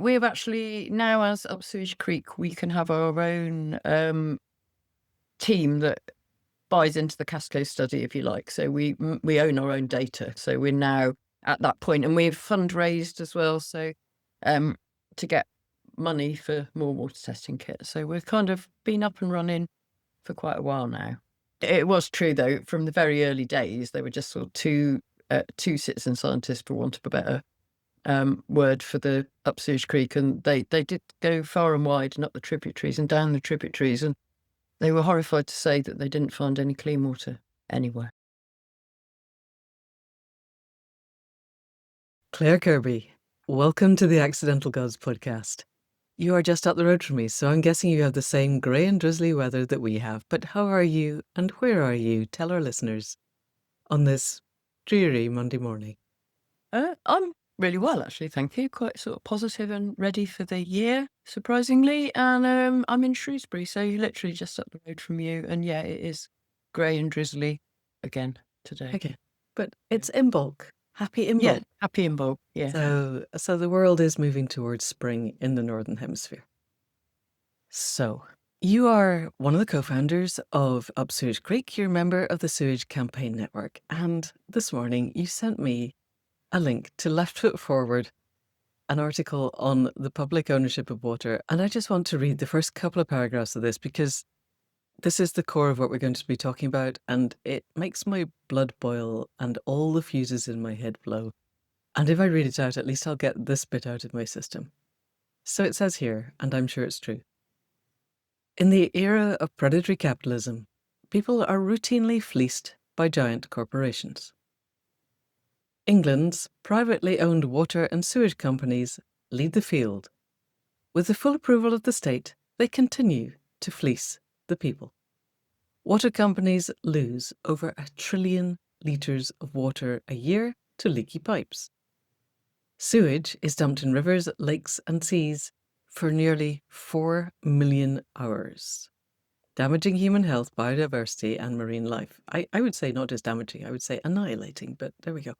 we've actually now, as up Sewage Creek, we can have our own team that buys into the cash flow study, if you like. So we own our own data. So we're now at that point, and we've fundraised as well. So to get money for more water testing kits. So we've kind of been up and running for quite a while now. It was true though, from the very early days, they were just sort of two citizen scientists, for want of a better word, for the up Sewage Creek, and they did go far and wide and up the tributaries and down the tributaries, and they were horrified to say that they didn't find any clean water anywhere. Claire Kirby, welcome to the Accidental Gods podcast. You are just up the road from me, so I'm guessing you have the same grey and drizzly weather that we have. But how are you and where are you? Tell our listeners on this dreary Monday morning. I'm really well, actually, thank you. Quite sort of positive and ready for the year, surprisingly. And I'm in Shrewsbury, so you're literally just up the road from you. And yeah, it is grey and drizzly again today. Okay, but it's in bulk. Happy in bulk. Yeah, happy in bulk, yeah. So the world is moving towards spring in the Northern Hemisphere. So you are one of the co-founders of Up Sewage Creek. You're a member of the Sewage Campaign Network. And this morning you sent me a link to Left Foot Forward, an article on the public ownership of water. And I just want to read the first couple of paragraphs of this because this is the core of what we're going to be talking about, and it makes my blood boil and all the fuses in my head blow. And if I read it out, at least I'll get this bit out of my system. So it says here, and I'm sure it's true. In the era of predatory capitalism, people are routinely fleeced by giant corporations. England's privately owned water and sewage companies lead the field. With the full approval of the state, they continue to fleece the people. Water companies lose over 1 trillion litres of water a year to leaky pipes. Sewage is dumped in rivers, lakes and seas for nearly 4 million hours, damaging human health, biodiversity and marine life. I would say not just damaging, I would say annihilating, but there we go.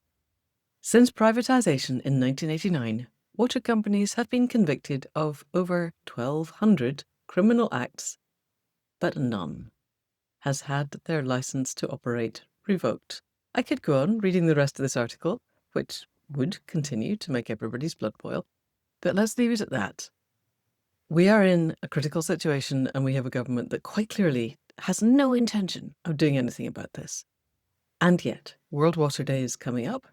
Since privatisation in 1989, water companies have been convicted of over 1,200 criminal acts, but none has had their licence to operate revoked. I could go on reading the rest of this article, which would continue to make everybody's blood boil, but let's leave it at that. We are in a critical situation and we have a government that quite clearly has no intention of doing anything about this. And yet, World Water Day is coming up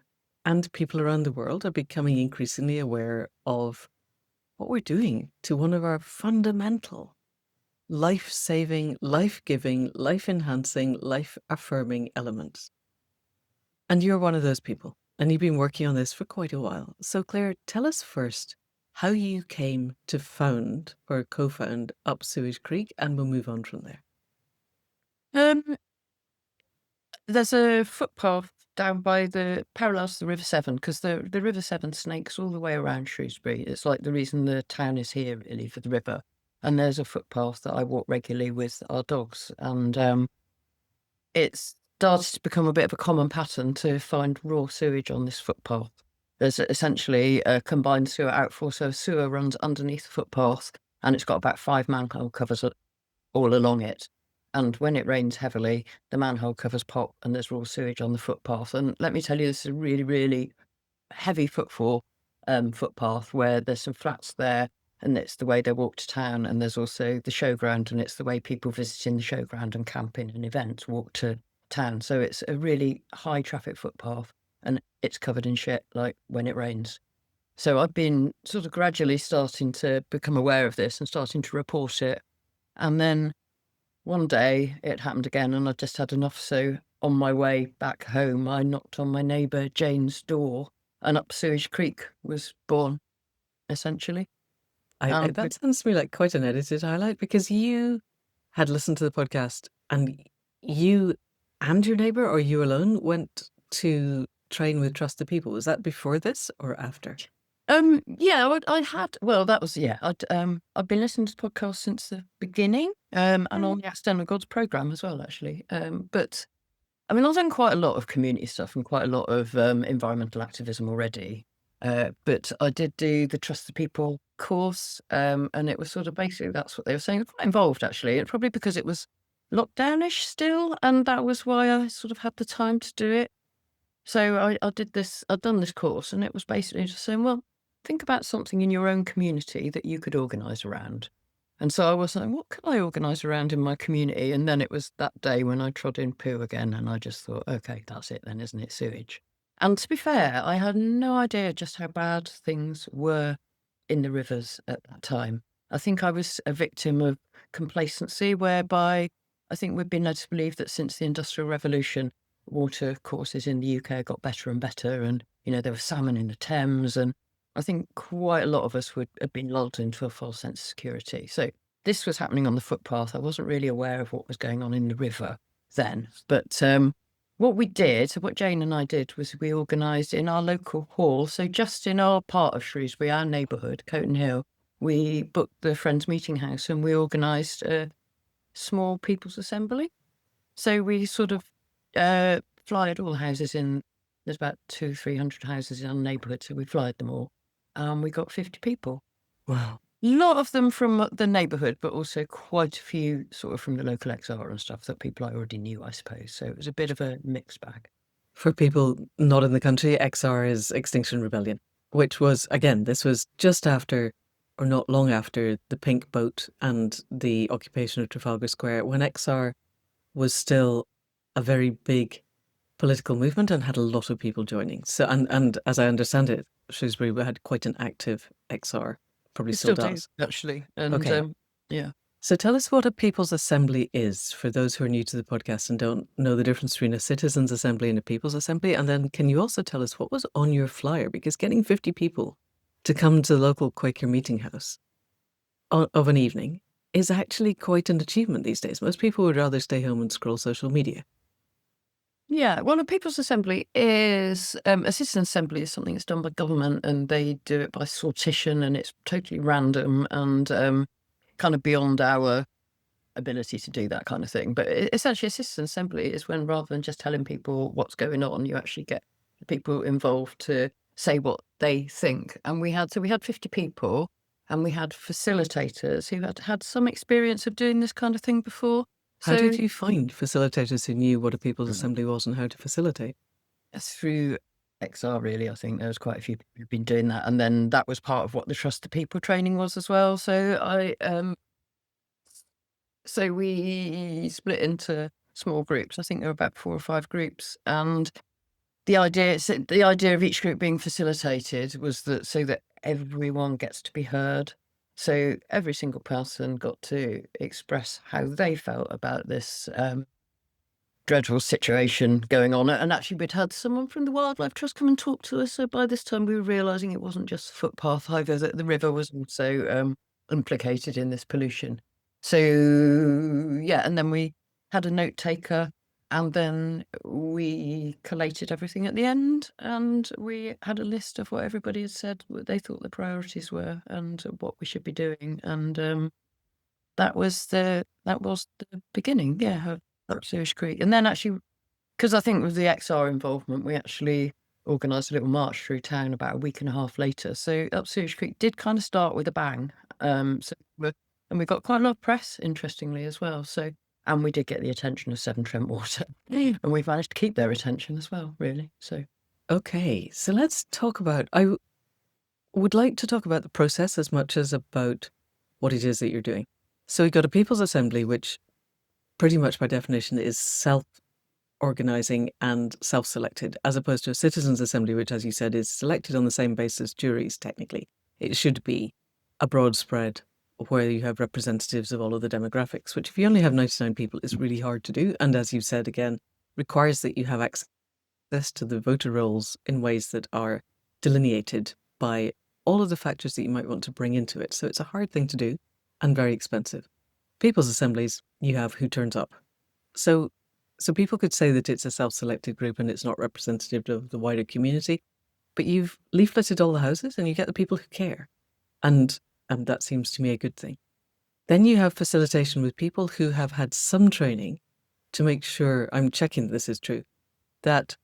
and people around the world are becoming increasingly aware of what we're doing to one of our fundamental life-saving, life-giving, life-enhancing, life-affirming elements. And you're one of those people, and you've been working on this for quite a while. So Claire, tell us first how you came to found or co-found Up Sewage Creek, and we'll move on from there. There's a footpath down by the parallels to the River Severn, because the River Severn snakes all the way around Shrewsbury. It's like the reason the town is here, really, for the river. And there's a footpath that I walk regularly with our dogs. And it's started to become a bit of a common pattern to find raw sewage on this footpath. There's essentially a combined sewer outflow, so sewer runs underneath the footpath, and it's got about 5 manhole covers all along it. And when it rains heavily, the manhole covers pop and there's raw sewage on the footpath. And let me tell you, this is a really, really heavy footfall footpath where there's some flats there, and it's the way they walk to town. And there's also the showground, and it's the way people visiting the showground and camping and events walk to town. So it's a really high traffic footpath, and it's covered in shit like when it rains. So I've been sort of gradually starting to become aware of this and starting to report it. And then one day it happened again, and I just had enough. So on my way back home, I knocked on my neighbour Jane's door, and Up Sewage Creek was born, essentially. That sounds to me like quite an edited highlight, because you had listened to the podcast and you and your neighbour, or you alone, went to train with trusted people. Was that before this or after? Yeah, I had. Well, that was I've been listening to the podcast since the beginning, and on the Accidental Gods programme as well, actually. But I mean, I've done quite a lot of community stuff and quite a lot of environmental activism already. But I did do the Trust the People course, and it was sort of basically that's what they were saying. It was quite involved, actually, and probably because it was lockdownish still, and that was why I sort of had the time to do it. So I did this. I'd done this course, and it was basically just saying, well, think about something in your own community that you could organise around. And so I was like, what could I organise around in my community? And then it was that day when I trod in poo again, and I just thought, okay, that's it then, isn't it? Sewage. And to be fair, I had no idea just how bad things were in the rivers at that time. I think I was a victim of complacency, whereby I think we've been led to believe that since the Industrial Revolution, water courses in the UK got better and better, and there was salmon in the Thames, and I think quite a lot of us would have been lulled into a false sense of security. So this was happening on the footpath. I wasn't really aware of what was going on in the river then, but what we did, what Jane and I did, was we organised in our local hall. So just in our part of Shrewsbury, our neighbourhood, Coton Hill, we booked the Friends Meeting House and we organised a small people's assembly. So we sort of flyed all the houses in. There's about 200-300 houses in our neighbourhood, so we flyed them all. We got 50 people. Wow. A lot of them from the neighbourhood, but also quite a few sort of from the local XR and stuff that people I already knew, I suppose. So it was a bit of a mixed bag. For people not in the country, XR is Extinction Rebellion, which was, again, this was just after, or not long after, the Pink Boat and the occupation of Trafalgar Square, when XR was still a very big political movement and had a lot of people joining. So, and as I understand it, Shrewsbury had quite an active XR, probably still does. Actually. And Okay. yeah. So tell us what a People's Assembly is for those who are new to the podcast and don't know the difference between a citizens' assembly and a people's assembly. And then can you also tell us what was on your flyer? Because getting 50 people to come to the local Quaker meeting house of an evening is actually quite an achievement these days. Most people would rather stay home and scroll social media. Yeah, well, a People's Assembly is a citizen assembly is something that's done by government, and they do it by sortition, and it's totally random and kind of beyond our ability to do that kind of thing. But essentially, a citizen assembly is when, rather than just telling people what's going on, you actually get the people involved to say what they think. And we had 50 people, and we had facilitators who had some experience of doing this kind of thing before. How did you find facilitators who knew what a People's Assembly was and how to facilitate? Through XR, really. I think there was quite a few people who've been doing that, and then that was part of what the Trust the People training was as well. So we split into small groups. I think there were about 4 or 5 groups, and the idea of each group being facilitated was that so that everyone gets to be heard. So every single person got to express how they felt about this dreadful situation going on. And actually, we'd had someone from the Wildlife Trust come and talk to us. So by this time, we were realising it wasn't just the footpath either, that the river was also implicated in this pollution. So, yeah, and then we had a note taker, and then we collated everything at the end, and we had a list of what everybody had said, what they thought the priorities were, and what we should be doing. And that was the beginning, yeah, of Sewage Creek. And then actually, because I think with the XR involvement, we actually organised a little march through town about a week and a half later. So Up Sewage Creek did kind of start with a bang. And we got quite a lot of press, interestingly, as well. So, and we did get the attention of Severn Trent Water, and we've managed to keep their attention as well, really. So, okay, so let's talk about. I would like to talk about the process as much as about what it is that you're doing. So we got a People's Assembly, which pretty much by definition is self-organising and self-selected, as opposed to a citizens' assembly, which, as you said, is selected on the same basis as juries, technically. It should be a broad spread where you have representatives of all of the demographics, which if you only have 99 people is really hard to do. And as you've said again, requires that you have access to the voter rolls in ways that are delineated by all of the factors that you might want to bring into it. So it's a hard thing to do and very expensive. People's assemblies, you have who turns up. So people could say that it's a self-selected group and it's not representative of the wider community, but you've leafleted all the houses and you get the people who care. And that seems to me a good thing. Then you have facilitation with people who have had some training to make sure, I'm checking that this is true, that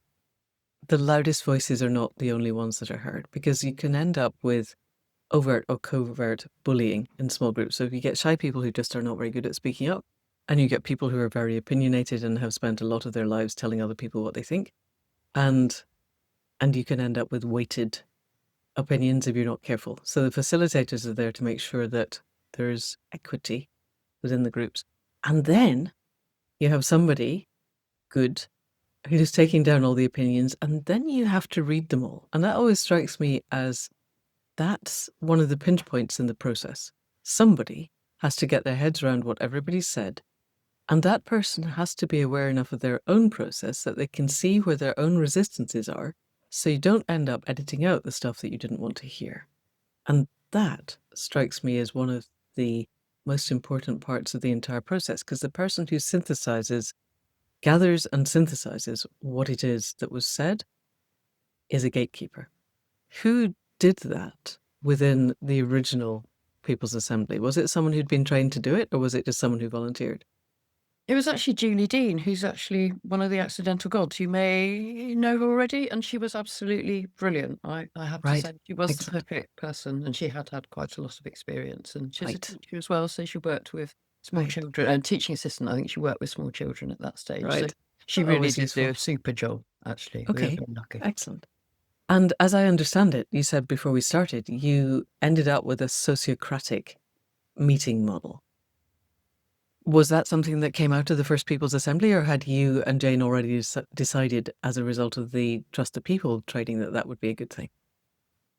the loudest voices are not the only ones that are heard, because you can end up with overt or covert bullying in small groups. So if you get shy people who just are not very good at speaking up, and you get people who are very opinionated and have spent a lot of their lives telling other people what they think, and you can end up with weighted opinions if you're not careful. So the facilitators are there to make sure that there's equity within the groups. And then you have somebody good who's taking down all the opinions, and then you have to read them all. And that always strikes me as that's one of the pinch points in the process. Somebody has to get their heads around what everybody said, and that person has to be aware enough of their own process that they can see where their own resistances are, so you don't end up editing out the stuff that you didn't want to hear. And that strikes me as one of the most important parts of the entire process, because the person who gathers and synthesizes what it is that was said is a gatekeeper. Who did that within the original People's Assembly? Was it someone who'd been trained to do it, or was it just someone who volunteered? It was actually Julie Dean, who's actually one of the accidental gods. You may know her already, and she was absolutely brilliant. I have to Right. say, she was the Excellent. perfect person, and she had quite a lot of experience. And she's a Right. teacher as well, so she worked with small Right. children. And teaching assistant, I think she worked with small children at that stage. So Right. she really Always did do useful. a super job, actually. We were Okay. very lucky. Excellent. And as I understand it, you said before we started, you ended up with a sociocratic meeting model. Was that something that came out of the first People's Assembly, or had you and Jane already decided as a result of the Trust the People trading that would be a good thing?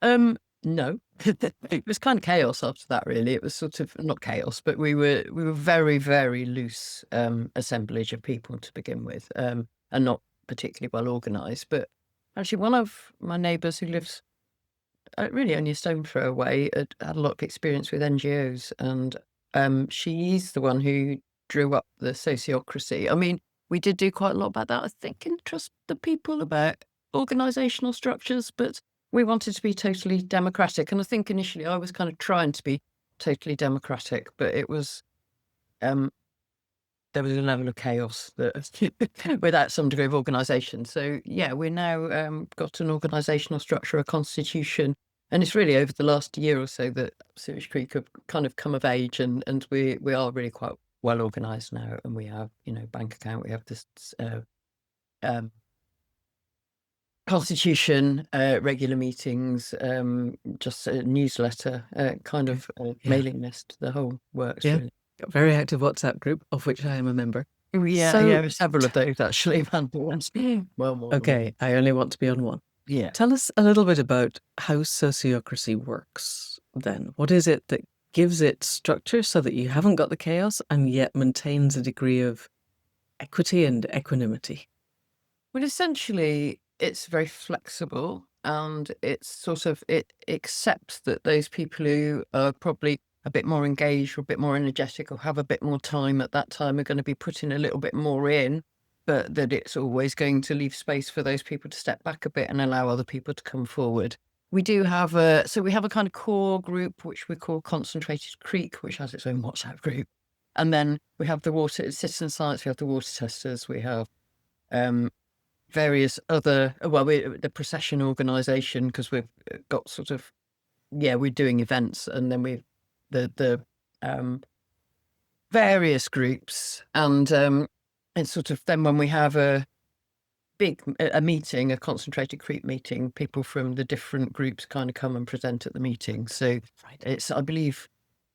No, it was kind of chaos after that. Really, it was sort of not chaos, but we were very, very loose assemblage of people to begin with, and not particularly well organised. But actually, one of my neighbours who lives really only a stone throw away had a lot of experience with NGOs, and she's the one who drew up the sociocracy. I mean, we did do quite a lot about that, I think, in Trust the People, about organisational structures, but we wanted to be totally democratic. And I think initially I was kind of trying to be totally democratic, but it was there was a level of chaos that without some degree of organisation. So yeah, we're now got an organisational structure, a constitution, and it's really over the last year or so that Sewage Creek have kind of come of age, and we are really quite well organised now, and we have, you know, bank account, we have this constitution, regular meetings, just a newsletter, kind of mailing list, the whole works Yeah. really. A very active WhatsApp group, of which I am a member. Yeah, So- yeah, several of those actually. Well, more than Okay, I only want to be on one. yeah. Tell us a little bit about how sociocracy works then. What is it that gives it structure so that you haven't got the chaos and yet maintains a degree of equity and equanimity? Well, essentially, it's very flexible, and it's sort of, it accepts that those people who are probably a bit more engaged or a bit more energetic or have a bit more time at that time are going to be putting a little bit more in, but that it's always going to leave space for those people to step back a bit and allow other people to come forward. We do have we have a kind of core group, which we call Concentrated Creek, which has its own WhatsApp group. And then we have the citizen science, we have the water testers, we have various other, the procession organisation, because we've got sort of, we're doing events, and then we've the various groups, and sort of then when we have a meeting, a concentrated Creek meeting, people from the different groups kind of come and present at the meeting. So it's, I believe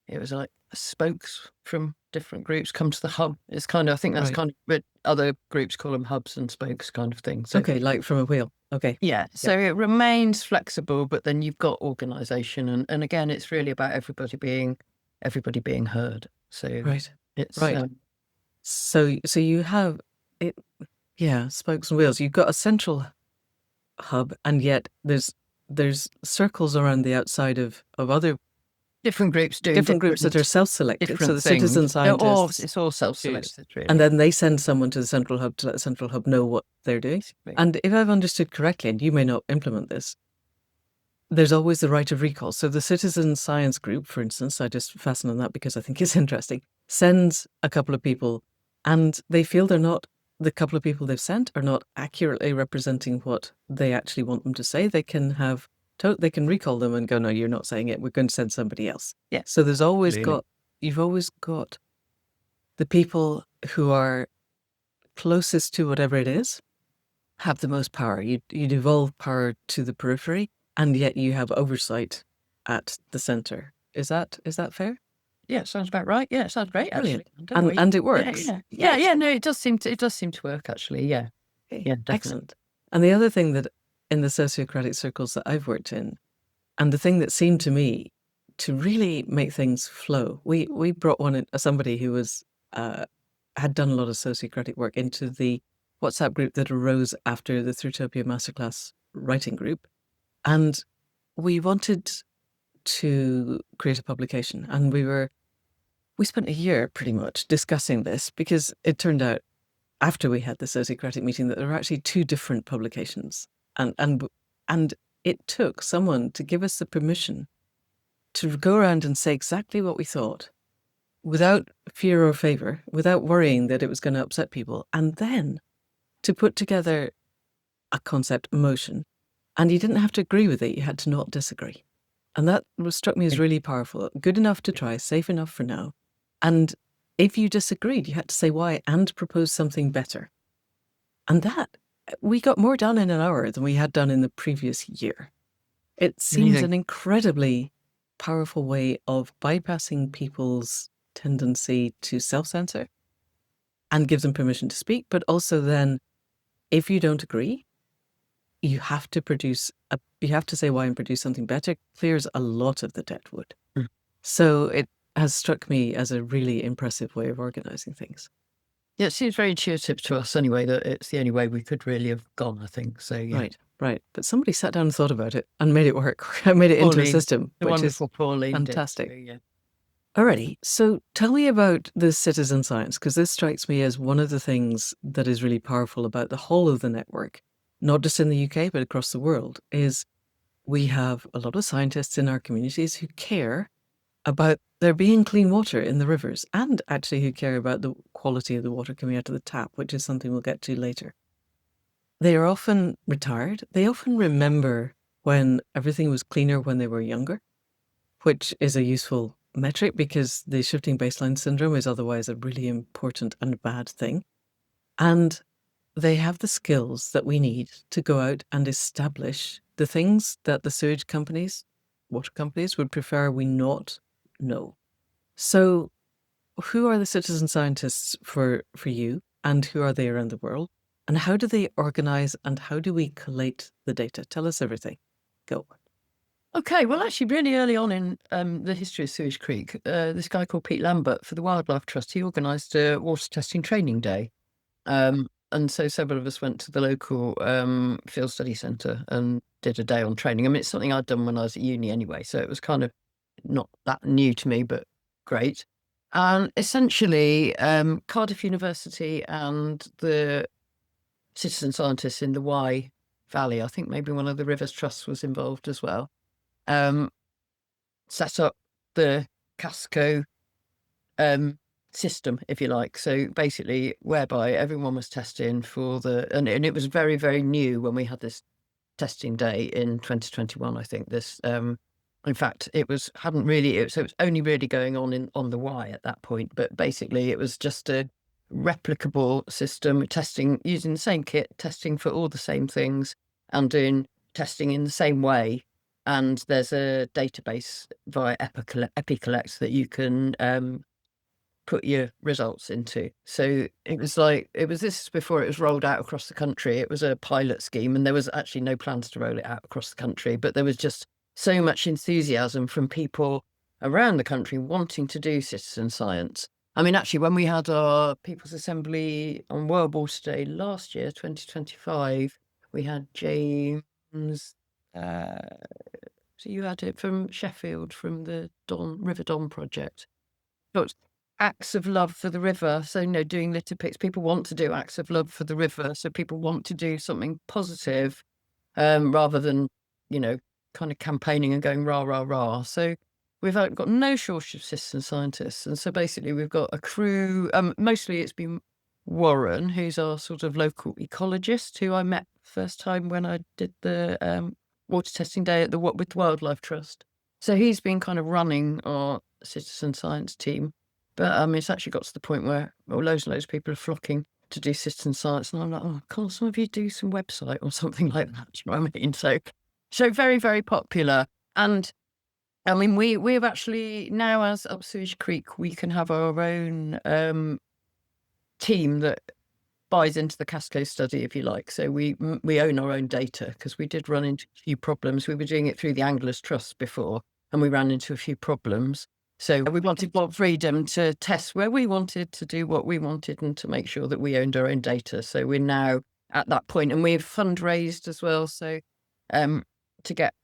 it was like spokes from different groups come to the hub. It's kind of, I think that's kind of, but other groups call them hubs and spokes kind of thing. So Okay, like from a wheel. Okay. yeah, so it remains flexible, but then you've got organisation, and again, it's really about everybody being heard. So it's so you have it. Yeah, spokes and wheels. You've got a central hub, and yet there's circles around the outside of other different groups doing different groups that are self-selected. So the citizen scientists, it's all self-selected, really. And then they send someone to the central hub to let the central hub know what they're doing. And if I've understood correctly, and you may not implement this, there's always the right of recall. So the citizen science group, for instance, I just fasten on that because I think it's interesting, sends a couple of people, and they feel they're not the couple of people they've sent are not accurately representing what they actually want them to say, they can recall them and go, no, you're not saying it, we're going to send somebody else. Yeah. So you've always got the people who are closest to whatever it is have the most power. You devolve power to the periphery, and yet you have oversight at the center. Is that fair? Yeah, sounds about right. Yeah, it sounds great, Brilliant. actually. And it works. Yeah. No, it does seem to work, actually. Yeah. Okay, Yeah, definitely. excellent. And the other thing that in the sociocratic circles that I've worked in, and the thing that seemed to me to really make things flow, we brought somebody who was had done a lot of sociocratic work into the WhatsApp group that arose after the Throughtopia Masterclass writing group. And we wanted to create a publication. And we spent a year pretty much discussing this, because it turned out after we had the sociocratic meeting that there were actually two different publications. And it took someone to give us the permission to go around and say exactly what we thought without fear or favor, without worrying that it was going to upset people, and then to put together a concept motion. And you didn't have to agree with it, you had to not disagree. And that struck me as really powerful. Good enough to try, safe enough for now. And if you disagreed, you had to say why and propose something better. And that, we got more done in an hour than we had done in the previous year. It seems an incredibly powerful way of bypassing people's tendency to self-censor and give them permission to speak. But also then, if you don't agree, you have to say why and produce something better. Clears a lot of the dead wood. So it has struck me as a really impressive way of organizing things. Yeah, it seems very intuitive to us anyway, that it's the only way we could really have gone, I think. So, yeah. Right. But somebody sat down and thought about it and made it work. made it into a system, which is fantastic. Did, so, yeah. Alrighty, so tell me about the citizen science, because this strikes me as one of the things that is really powerful about the whole of the network, not just in the UK, but across the world, is we have a lot of scientists in our communities who care about there being clean water in the rivers, and actually who care about the quality of the water coming out of the tap, which is something we'll get to later. They are often retired. They often remember when everything was cleaner when they were younger, which is a useful metric because the shifting baseline syndrome is otherwise a really important and bad thing. And they have the skills that we need to go out and establish the things that the sewage companies, water companies, would prefer we not know. So who are the citizen scientists for you, and who are they around the world? And how do they organize, and how do we collate the data? Tell us everything. Go. Okay, well, actually, really early on in the history of Sewage Creek, this guy called Pete Lambert for the Wildlife Trust, he organised a water testing training day. And so several of us went to the local field study centre and did a day on training. I mean, it's something I'd done when I was at uni anyway, so it was kind of not that new to me, but great. And essentially, Cardiff University and the citizen scientists in the Wye Valley, I think maybe one of the Rivers Trusts was involved as well, set up the Casco system, if you like. So basically, whereby everyone was testing for and it was very, very new when we had this testing day in 2021. I think this, in fact, it was only really going on the Wye at that point. But basically, it was just a replicable system, testing using the same kit, testing for all the same things, and doing testing in the same way. And there's a database via EpiCollect that you can put your results into. So this is before it was rolled out across the country. It was a pilot scheme, and there was actually no plans to roll it out across the country, but there was just so much enthusiasm from people around the country wanting to do citizen science. I mean, actually, when we had our People's Assembly on World Water Day last year, 2025, we had James, so you had it from Sheffield, from the River Don project. But acts of love for the river. So, doing litter picks, people want to do acts of love for the river. So people want to do something positive, rather than, kind of campaigning and going rah, rah, rah. So we've got no shortage of citizen scientists. And so basically we've got a crew, mostly it's been Warren, who's our sort of local ecologist, who I met first time when I did the water testing day at the with Wildlife Trust. So he's been kind of running our citizen science team. But it's actually got to the point where loads and loads of people are flocking to do citizen science, and I'm like, oh, can't some of you do some website or something like that? Do you know what I mean? So very, very popular. And I mean, we've actually now, as Up Sewage Creek, we can have our own team that buys into the Casco study, if you like. So we own our own data, because we did run into a few problems. We were doing it through the Anglers Trust before, and we ran into a few problems. So we wanted more freedom to test where we wanted, to do what we wanted, and to make sure that we owned our own data. So we're now at that point, and we've fundraised as well. So to get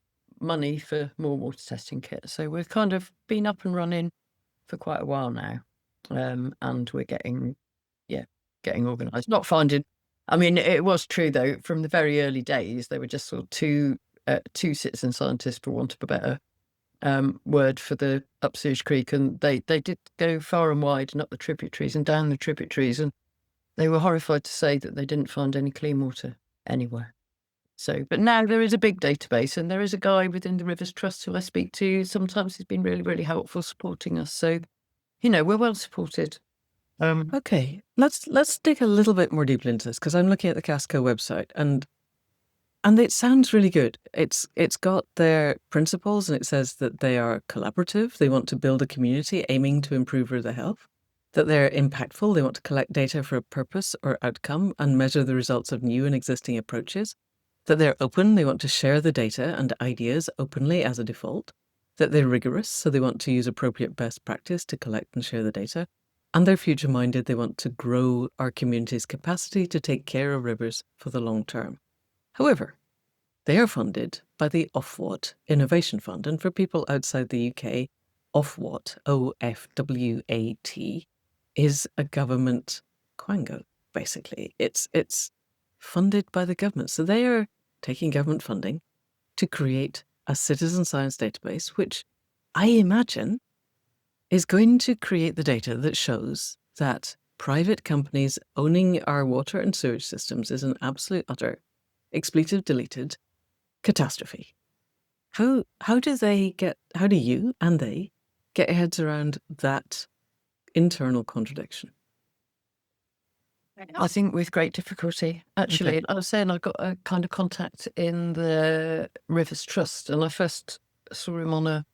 money for more water testing kits. So we've kind of been up and running for quite a while now, and we're getting organised. Not finding. I mean, it was true though. From the very early days, they were just sort of two citizen scientists, for want of a better word, for the Up Sewage Creek, and they did go far and wide and up the tributaries and down the tributaries, and they were horrified to say that they didn't find any clean water anywhere. So, but now there is a big database, and there is a guy within the Rivers Trust who I speak to. Sometimes he's been really, really helpful supporting us. So, we're well supported. Okay, let's dig a little bit more deeply into this, because I'm looking at the Casco website, and it sounds really good. It's got their principles, and it says that they are collaborative. They want to build a community aiming to improve river health. That they're impactful. They want to collect data for a purpose or outcome and measure the results of new and existing approaches. That they're open. They want to share the data and ideas openly as a default. That they're rigorous, so they want to use appropriate best practice to collect and share the data. And they're future-minded. They want to grow our community's capacity to take care of rivers for the long term. However, they are funded by the Ofwat Innovation Fund. And for people outside the UK, Ofwat, OFWAT, is a government quango, basically. It's funded by the government. So they are taking government funding to create a citizen science database, which I imagine is going to create the data that shows that private companies owning our water and sewage systems is an absolute, utter, expletive deleted catastrophe. How do you and they get your heads around that internal contradiction? I think with great difficulty, actually. Okay. I was saying I got a kind of contact in the Rivers Trust, and I first saw him on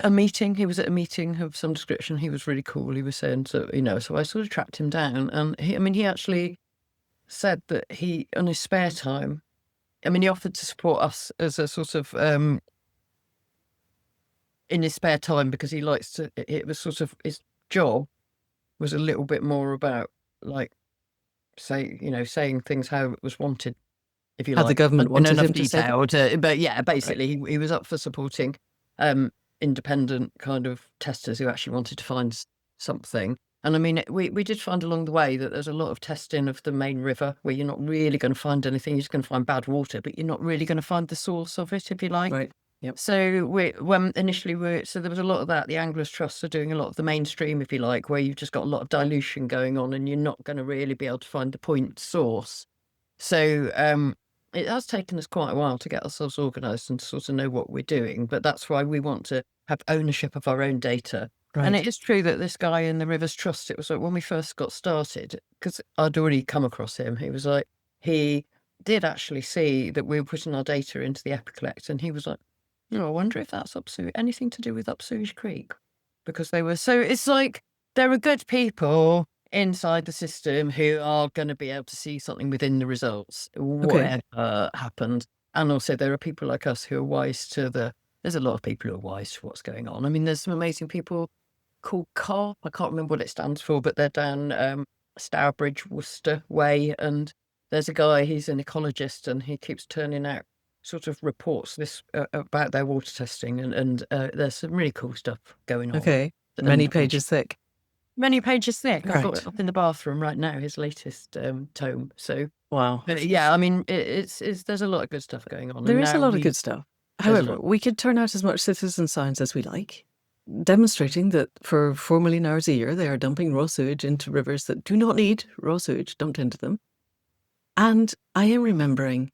a meeting. He was at a meeting of some description. He was really cool. He was saying, so I sort of tracked him down, and he actually said that he, on his spare time, he offered to support us as a sort of in his spare time, because he likes to. It was sort of his job was a little bit more about, like, saying things how it was wanted, if you How like. the government wanted enough him to say them? detail but yeah, basically he was up for supporting independent kind of testers who actually wanted to find something. And we did find along the way that there's a lot of testing of the main river where you're not really going to find anything. You're just going to find bad water, but you're not really going to find the source of it, if you like. Right. Yep. So when initially so there was a lot of that. The Anglers Trust are doing a lot of the mainstream, if you like, where you've just got a lot of dilution going on, and you're not going to really be able to find the point source. So it has taken us quite a while to get ourselves organised and to sort of know what we're doing. But that's why we want to have ownership of our own data. Right. And it is true that this guy in the Rivers Trust, it was like when we first got started, because I'd already come across him, he did actually see that we were putting our data into the EpiCollect, and he was like, I wonder if that's anything to do with Up Sewage Creek, because they were. So it's like there are good people inside the system who are going to be able to see something within the results, whatever happened. And also there are people like us who are wise to there's a lot of people who are wise to what's going on. There's some amazing people called CARP. I can't remember what it stands for, but they're down Stourbridge, Worcester way. And there's a guy, he's an ecologist, and he keeps turning out sort of reports about their water testing, and there's some really cool stuff going on. Okay. Many pages thick. Many pages thick. Right. I've got it up in the bathroom right now, his latest tome. So wow. Yeah, it's there's a lot of good stuff going on. There is a lot of good stuff. However, we could turn out as much citizen science as we like. demonstrating that for 4 million hours a year, they are dumping raw sewage into rivers that do not need raw sewage dumped into them. And I am remembering,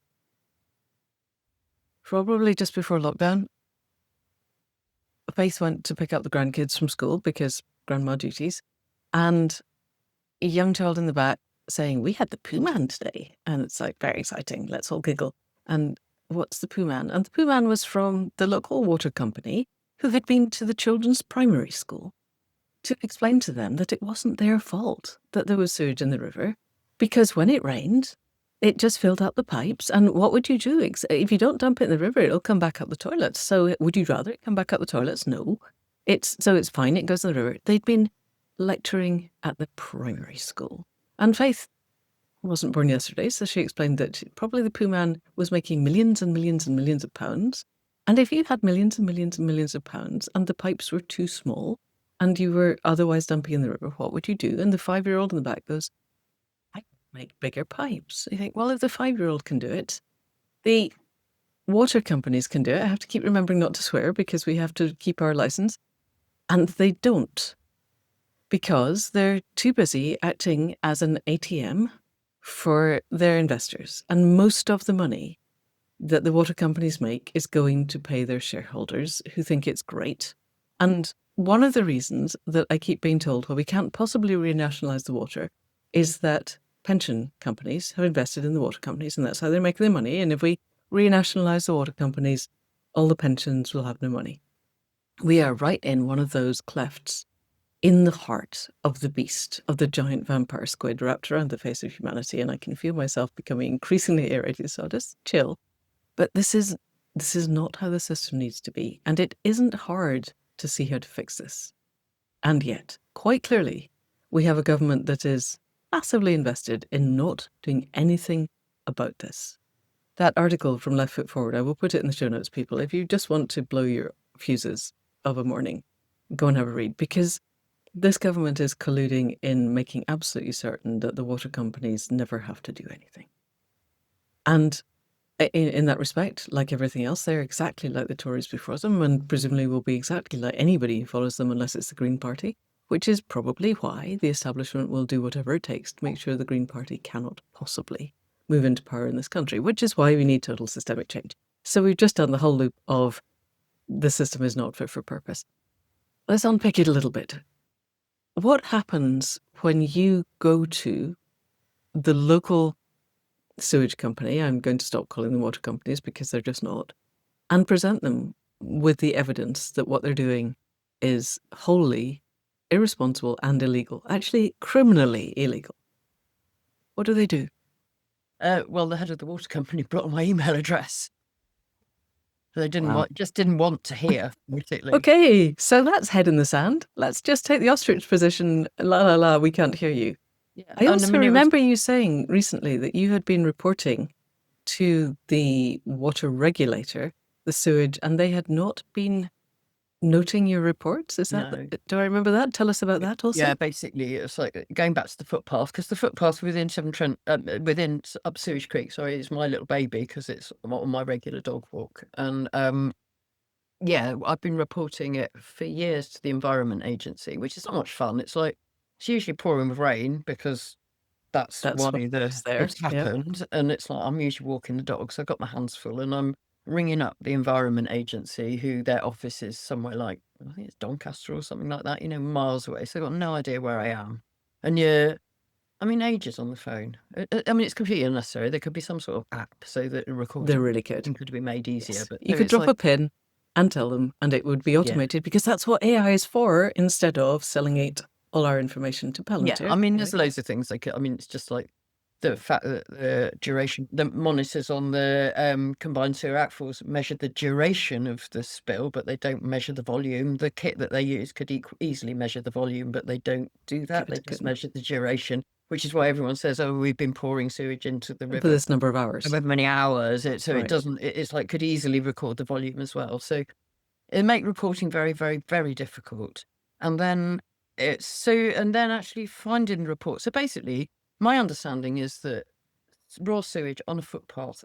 probably just before lockdown, Faith went to pick up the grandkids from school because grandma duties, and a young child in the back saying, "We had the poo man today." And it's like, very exciting. Let's all giggle. And what's the poo man? And the poo man was from the local water company who had been to the children's primary school to explain to them that it wasn't their fault that there was sewage in the river, because when it rained, it just filled up the pipes. And what would you do? If you don't dump it in the river, it'll come back up the toilets. So would you rather it come back up the toilets? No. It's fine. It goes in the river. They'd been lecturing at the primary school. And Faith wasn't born yesterday, so she explained that probably the poo man was making millions and millions and millions of pounds. And if you had millions and millions and millions of pounds and the pipes were too small and you were otherwise dumping in the river, what would you do? And the 5-year-old in the back goes, "I make bigger pipes." You think, well, if the 5-year-old can do it, the water companies can do it. I have to keep remembering not to swear because we have to keep our license. And they don't, because they're too busy acting as an ATM for their investors. And most of the money that the water companies make is going to pay their shareholders who think it's great. And one of the reasons that I keep being told, well, we can't possibly re-nationalise the water, is that pension companies have invested in the water companies and that's how they're making their money. And if we re-nationalise the water companies, all the pensions will have no money. We are right in one of those clefts in the heart of the beast, of the giant vampire squid wrapped around the face of humanity, and I can feel myself becoming increasingly irritated, so I'll just chill. But this is not how the system needs to be, and it isn't hard to see how to fix this. And yet, quite clearly, we have a government that is massively invested in not doing anything about this. That article from Left Foot Forward, I will put it in the show notes, people. If you just want to blow your fuses of a morning, go and have a read, because this government is colluding in making absolutely certain that the water companies never have to do anything. And in that respect, like everything else, they're exactly like the Tories before them, and presumably will be exactly like anybody who follows them unless it's the Green Party, which is probably why the establishment will do whatever it takes to make sure the Green Party cannot possibly move into power in this country, which is why we need total systemic change. So we've just done the whole loop of the system is not fit for purpose. Let's unpick it a little bit. What happens when you go to the local sewage company, I'm going to stop calling them water companies because they're just not, and present them with the evidence that what they're doing is wholly irresponsible and illegal, actually criminally illegal? What do they do? Well, the head of the water company blocked my email address. They didn't Wow. didn't want to hear, particularly. Okay, so that's head in the sand. Let's just take the ostrich position. La la la, we can't hear you. Yeah. I And also it was, remember you saying recently that you had been reporting to the water regulator the sewage, and they had not been noting your reports. Is that? no. Do I remember that? Tell us about that also. Yeah, basically, it's like going back to the footpath, because the footpath within up Sewage Creek, sorry, is my little baby because it's on my regular dog walk. And yeah, I've been reporting it for years to the Environment Agency, which is not much fun. It's usually pouring with rain because that's That's why what's there. it's Yep. happened. And it's like I'm usually walking the dogs. I've got my hands full, and I'm ringing up the Environment Agency, who their office is somewhere like, I think it's Doncaster or something like that, miles away. So I've got no idea where I am. And ages on the phone. I mean, it's completely unnecessary. There could be some sort of app so that a They're recording really good. could be made easier. Yes. But You no, could it's drop like, a pin and tell them, and it would be yeah. automated because that's what AI is for, instead of selling it all our information to Yeah, Palantir. I mean, there's loads of things they could. I mean, it's just like the fact that the duration, the monitors on the combined sewer aquifers measure the duration of the spill, but they don't measure the volume. The kit that they use could easily measure the volume, but they don't do that. They just measure the duration, which is why everyone says, "Oh, we've been pouring sewage into the For river this number of hours. however many hours." So Right. it doesn't. It's like could easily record the volume as well. So it make reporting very, very, very difficult. And then and then actually finding the report. So basically, my understanding is that raw sewage on a footpath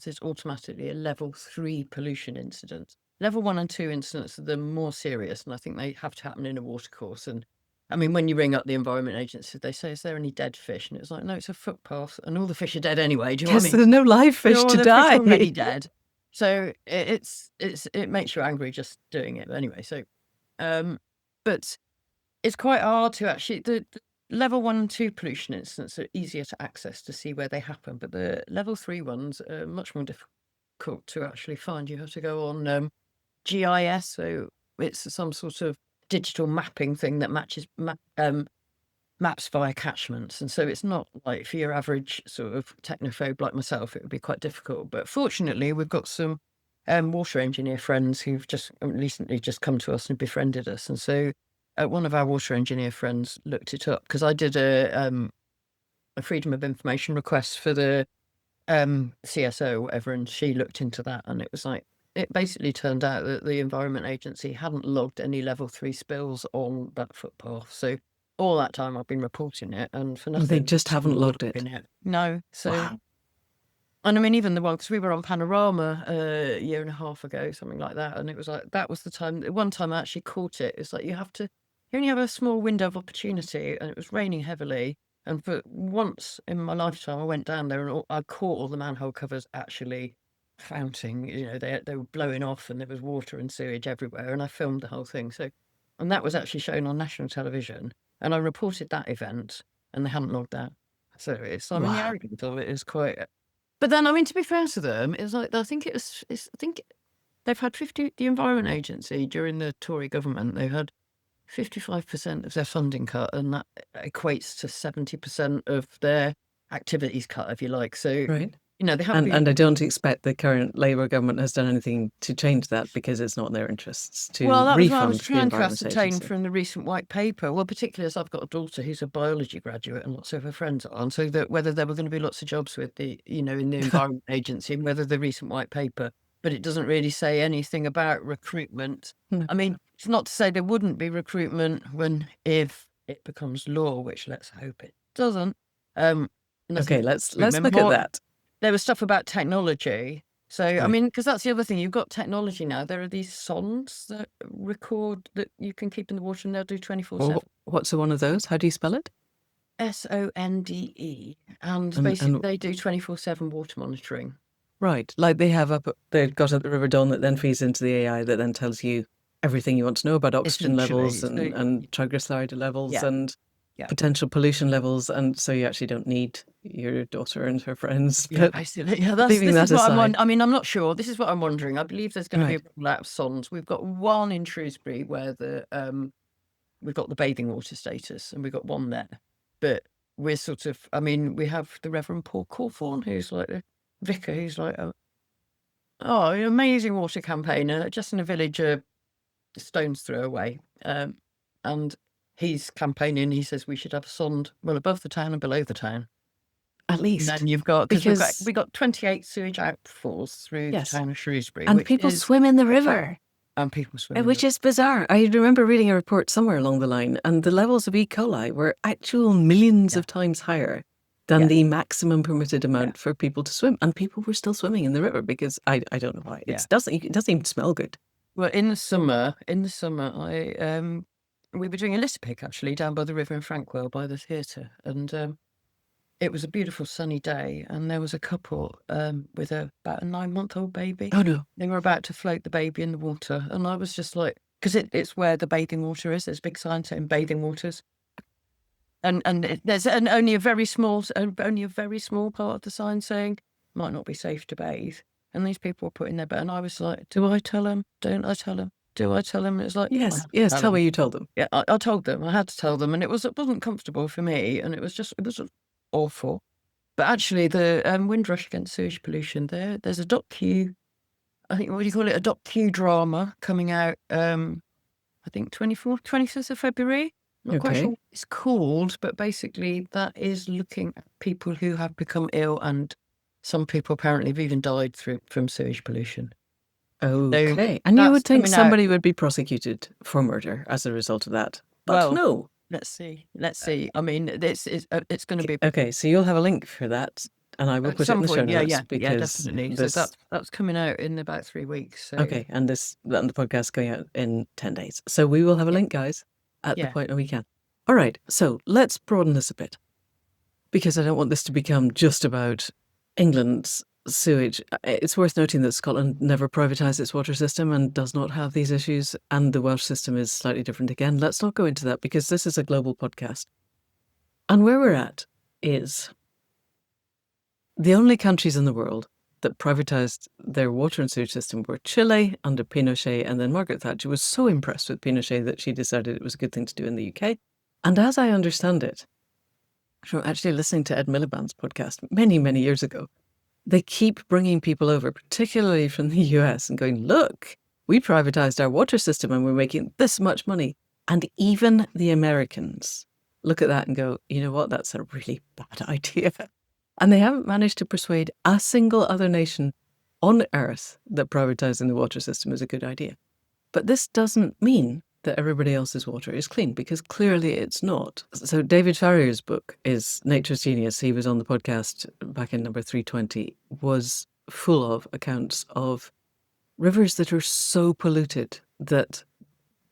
is automatically a level 3 pollution incident. level 1 and 2 incidents are the more serious, and I think they have to happen in a watercourse. And I mean, when you ring up the Environment Agency, they say, "Is there any dead fish?" And it's like, "No, it's a footpath, and all the fish are dead anyway." Do you know what I Yes, mean? there's no live fish All to the fish are die. already dead. So it makes you angry just doing it. But anyway, so but it's quite hard to actually the level 1 and 2 pollution incidents are easier to access to see where they happen, but the level 3 ones are much more difficult to actually find. You have to go on GIS, so it's some sort of digital mapping thing that maps via catchments, and so it's not like for your average sort of technophobe like myself, it would be quite difficult. But fortunately, we've got some water engineer friends who've just recently just come to us and befriended us, and so one of our water engineer friends looked it up because I did a freedom of information request for the CSO or whatever, and she looked into that, and it was like it basically turned out that the Environment Agency hadn't logged any level 3 spills on that footpath. So all that time I've been reporting it, and for nothing. They just haven't logged it. No. So, Wow. and I mean, even the one, because we were on Panorama a year and a half ago, something like that, and it was like that was the time. One time I actually caught it. It's like you only have a small window of opportunity, and it was raining heavily. And for once in my lifetime, I went down there and I caught all the manhole covers actually founting. You know, they were blowing off, and there was water and sewage everywhere. And I filmed the whole thing. So, and that was actually shown on national television. And I reported that event, and they hadn't logged that. So it's, I mean, the Wow. arrogance of it is quite. But then, I mean, to be fair to them, it's like I think I think they've had 50. The Environment Agency during the Tory government, they had 55% of their funding cut, and that equates to 70% of their activities cut, if you like. So, Right. you know, they have And been. I don't expect the current Labour government has done anything to change that because it's not in their interests to Well, that was what I was refund the trying to Environment ascertain Agency. from the recent white paper. Well, particularly as I've got a daughter who's a biology graduate and lots of her friends are, and so that whether there were going to be lots of jobs with the, you know, in the Environment Agency, and whether the recent white paper, but it doesn't really say anything about recruitment. No. I mean, it's not to say there wouldn't be recruitment if it becomes law, which let's hope it doesn't. Okay, let's look at that. There was stuff about technology. So, I Right. mean, because that's the other thing, you've got technology now. There are these sondes that record that you can keep in the water, and they'll do 24/7. Well, what's one of those? How do you spell it? SONDE. And And basically, they do 24/7 water monitoring. right, like they've got up the River Don that then feeds into the AI that then tells you everything you want to know about oxygen levels Essentially. and triglyceride levels Yeah. and Yeah. potential pollution levels, and so you actually don't need your daughter and her friends. Yeah, But basically. Yeah, leaving this that is what aside, I mean, I'm not sure. This is what I'm wondering. I believe there's going to right. be a rollout of sondes. We've got one in Shrewsbury where we've got the bathing water status, and we've got one there. But we're sort of, I mean, we have the Reverend Paul Cawthorne, who's like the vicar, who's like, an amazing water campaigner, just in a village a stone's throw away. And he's campaigning. He says we should have a sonde, well, above the town and below the town. At least. And then you've got, because we've got 28 sewage outfalls through Yes. the town of Shrewsbury. and which people is, swim in the river, and people swim in which the- is bizarre. I remember reading a report somewhere along the line, and the levels of E. coli were actual millions of times higher than Yeah. the maximum permitted amount for people to swim, and people were still swimming in the river because I don't know why. Yeah. It doesn't even smell good. Well, in the summer, I we were doing a litter pick actually down by the river in Frankwell by the theatre, and it was a beautiful sunny day, and there was a couple with about a 9-month-old baby. Oh no. They were about to float the baby in the water, and I was just like, because it's where the bathing water is. There's a big sign saying bathing waters, and there's only a very small part of the sign saying might not be safe to bathe. And these people were putting their bed, and I was like, do I tell them? Don't I tell them? Do I tell them? It's like, Yes, tell tell them. me you told them. Yeah, I told them. I had to tell them, and it wasn't comfortable for me, and it was awful. But actually, the Windrush Against Sewage Pollution, there's a docu. I think, what do you call it? A docu drama coming out. I think 25th of February. Not quite Okay. sure what it's called, but basically that is looking at people who have become ill, and some people apparently have even died from sewage pollution. Okay. And you that's would think coming out- somebody would be prosecuted for murder as a result of that. But Well, no. Let's see. I mean, it's going to be. Okay, so you'll have a link for that. and I will At put it in some the show point, yeah, notes yeah, yeah, because definitely. So this. that's coming out in about 3 weeks. So Okay, and the podcast is going out in 10 days. So we will have a yeah, link, guys, at the yeah. point where we can. All right, so let's broaden this a bit because I don't want this to become just about England's sewage. It's worth noting that Scotland never privatised its water system and does not have these issues, and the Welsh system is slightly different again. Let's not go into that because this is a global podcast. And where we're at is the only countries in the world that privatised their water and sewage system were Chile under Pinochet, and then Margaret Thatcher was so impressed with Pinochet that she decided it was a good thing to do in the UK. And as I understand it, from actually listening to Ed Miliband's podcast many, many years ago, they keep bringing people over, particularly from the US, and going, look, we privatised our water system and we're making this much money. And even the Americans look at that and go, you know what, that's a really bad idea. And they haven't managed to persuade a single other nation on earth that privatising the water system is a good idea. But this doesn't mean that everybody else's water is clean, because clearly it's not. So David Farrier's book is Nature's Genius. He was on the podcast back in number 320, was full of accounts of rivers that are so polluted that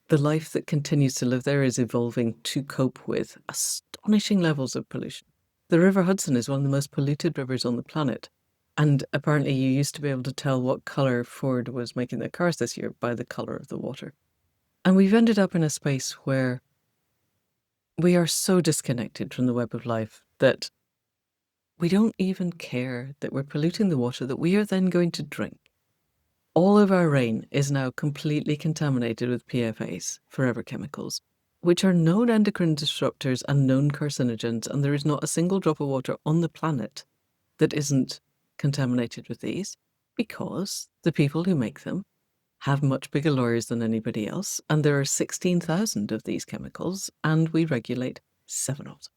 the life that continues to live there is evolving to cope with astonishing levels of pollution. The River Hudson is one of the most polluted rivers on the planet. And apparently you used to be able to tell what colour Ford was making their cars this year by the colour of the water. And we've ended up in a space where we are so disconnected from the web of life that we don't even care that we're polluting the water that we are then going to drink. All of our rain is now completely contaminated with PFAs, forever chemicals, which are known endocrine disruptors and known carcinogens, and there is not a single drop of water on the planet that isn't contaminated with these, because the people who make them have much bigger lawyers than anybody else, and there are 16,000 of these chemicals, and we regulate 7 of them.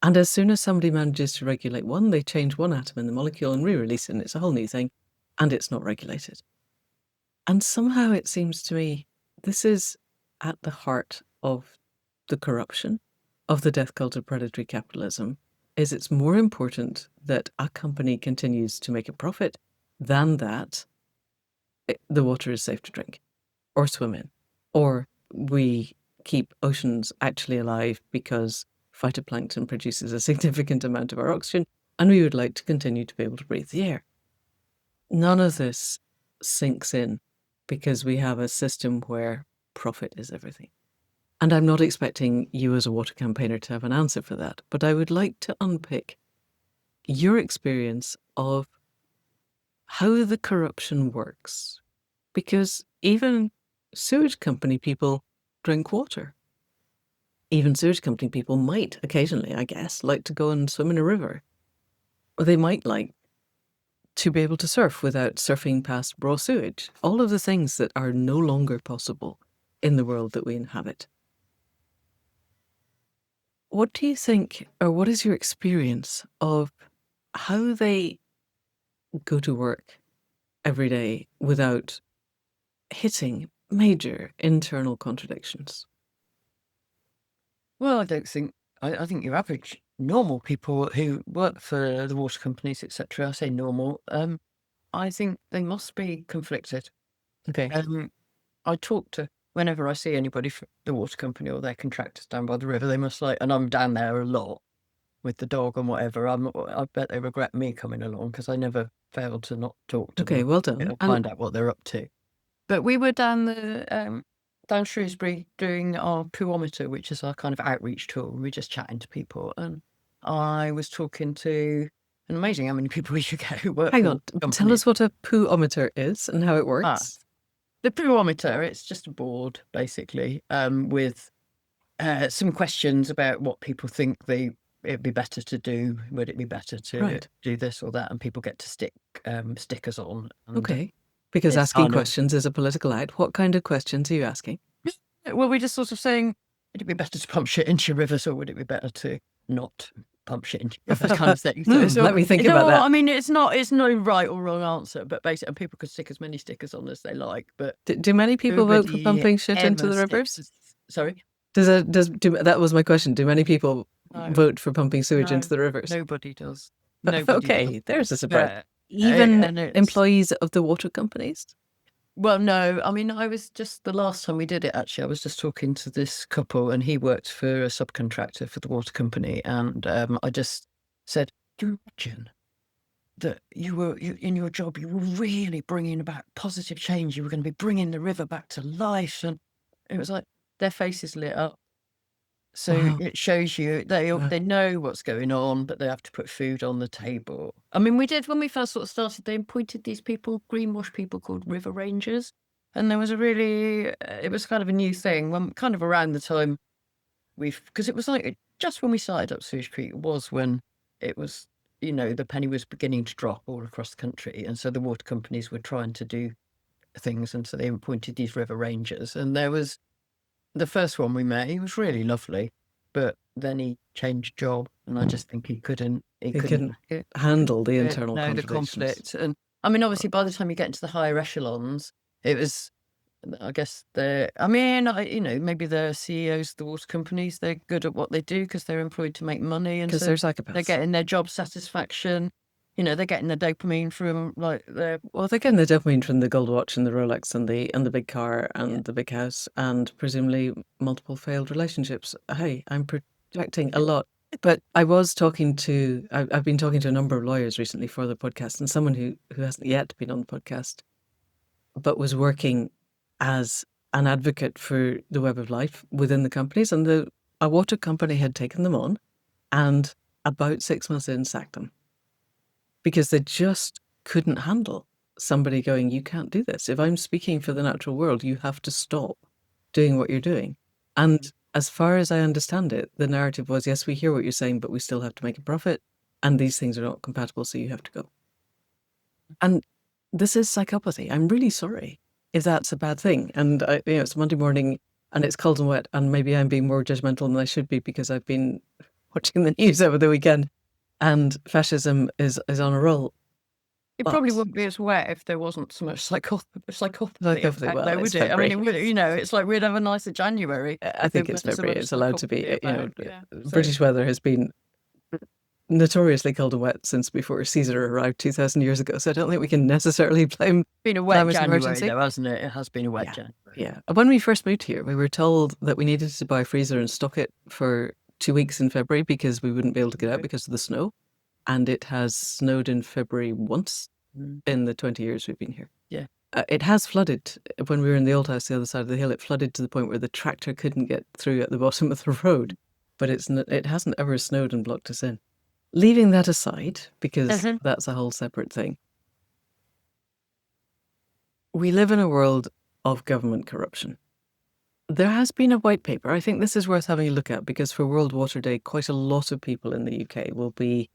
And as soon as somebody manages to regulate one, they change one atom in the molecule and re-release it, and it's a whole new thing, and it's not regulated. And somehow it seems to me this is at the heart of the corruption of the death cult of predatory capitalism, is it's more important that a company continues to make a profit than that the water is safe to drink or swim in, or we keep oceans actually alive because phytoplankton produces a significant amount of our oxygen and we would like to continue to be able to breathe the air. None of this sinks in because we have a system where profit is everything. And I'm not expecting you as a water campaigner to have an answer for that, but I would like to unpick your experience of how the corruption works. Because even sewage company people drink water. Even sewage company people might occasionally, I guess, like to go and swim in a river. Or they might like to be able to surf without surfing past raw sewage. All of the things that are no longer possible in the world that we inhabit. What do you think, or what is your experience of how they go to work every day without hitting major internal contradictions? Well, I don't think. I think your average normal people who work for the water companies, etc. I say normal. I think they must be conflicted. Okay. I talk to whenever I see anybody from the water company or their contractors down by the river. They must and I'm down there a lot with the dog and whatever. I bet they regret me coming along because I never fail to not talk to them. Okay, well done. Or find out what they're up to. But we were down down Shrewsbury doing our pooometer, which is our kind of outreach tool. We were just chatting to people, and I was talking to an amazing how many people we should get who work. Hang on, tell us what a pooometer is and how it works. The pooometer, it's just a board basically with some questions about what people think it'd be better to do. Would it be better to do this or that? And people get to stick stickers on. And, okay. Because asking questions is a political act. What kind of questions are you asking? Well, we're just sort of saying, would it be better to pump shit into your rivers, or would it be better to not pump shit into your rivers, kind of thing? So, let me think about that. I mean, it's no right or wrong answer, but basically, and people could stick as many stickers on as they like. But do many people vote for pumping shit into the rivers? Sorry? That was my question. Do many people vote for pumping sewage into the rivers? Nobody does. Nobody does. Okay, there's a surprise. But Even and it's employees of the water companies? well, no, I mean, I was just the last time we did it, actually, I was just talking to this couple, and he worked for a subcontractor for the water company, and I just said, "Do you imagine that in your job, you were really bringing about positive change. You were going to be bringing the river back to life." And it was like their faces lit up. So Wow. it shows you Wow. they know what's going on, but they have to put food on the table. I mean, we did when we first sort of started. They appointed these people, greenwash people called river rangers, and there was a really it was kind of a new thing when kind of around the time because it was like just when we started up Sewage Creek was when it was the penny was beginning to drop all across the country, and so the water companies were trying to do things, and so they appointed these river rangers, and there was the first one we met, he was really lovely, but then he changed job, and I just think he couldn't He couldn't hack it. handle the Yeah, internal no, the contradictions. conflict, and I mean, obviously, by the time you get into the higher echelons, it was, I guess, maybe the CEOs of the water companies, they're good at what they do because they're employed to make money, and 'Cause so they're they're psychopaths. getting their job satisfaction. They're getting the dopamine from like their Well, they're getting the dopamine from the gold watch and the Rolex and the big car yeah. and the big house and presumably multiple failed relationships. Hey, I'm projecting a lot. But I've been talking to a number of lawyers recently for the podcast, and someone who hasn't yet been on the podcast, but was working as an advocate for the web of life within the companies, and a water company had taken them on, and about 6 months in, sacked them because they just couldn't handle somebody going, "You can't do this. If I'm speaking for the natural world, you have to stop doing what you're doing." And as far as I understand it, the narrative was, yes, we hear what you're saying, but we still have to make a profit, and these things are not compatible, so you have to go. And this is psychopathy. I'm really sorry if that's a bad thing. And it's Monday morning, and it's cold and wet, and maybe I'm being more judgmental than I should be because I've been watching the news over the weekend, and fascism is on a roll. It But probably wouldn't be as wet if there wasn't so much psychopathy psychopathy, about well, there, it's would it? I mean, February. it would, it's like we'd have a nicer January I if there think it's weren't so February. much It's allowed to psychopathy be, about. Yeah. So, British weather has been notoriously cold and wet since before Caesar arrived 2,000 years ago. So I don't think we can necessarily blame been a wet climate January, emergency. though, hasn't it? It has been a wet Yeah, January. yeah. When we first moved here, we were told that we needed to buy a freezer and stock it for 2 weeks in February because we wouldn't be able to get out because of the snow. And it has snowed in February once Mm. in the 20 years we've been here. Yeah. It has flooded. When we were in the old house, the other side of the hill, it flooded to the point where the tractor couldn't get through at the bottom of the road. But it hasn't ever snowed and blocked us in. Leaving that aside, because that's a whole separate thing. We live in a world of government corruption. There has been a white paper. I think this is worth having a look at because for World Water Day, quite a lot of people in the UK will be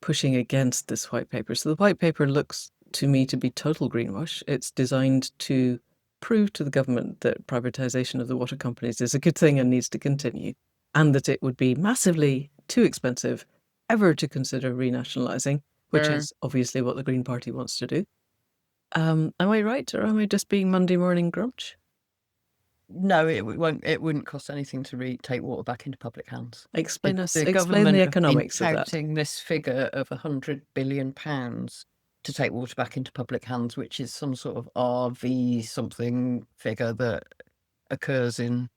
pushing against this white paper. So the white paper looks to me to be total greenwash. It's designed to prove to the government that privatisation of the water companies is a good thing and needs to continue, and that it would be massively too expensive ever to consider re-nationalising, which is obviously what the Green Party wants to do. Am I right, or am I just being Monday morning grunch? No, it won't. It wouldn't cost anything to take water back into public hands. Explain The the government have been economics of that. touting this figure of £100 billion to take water back into public hands, which is some sort of RV something figure that occurs in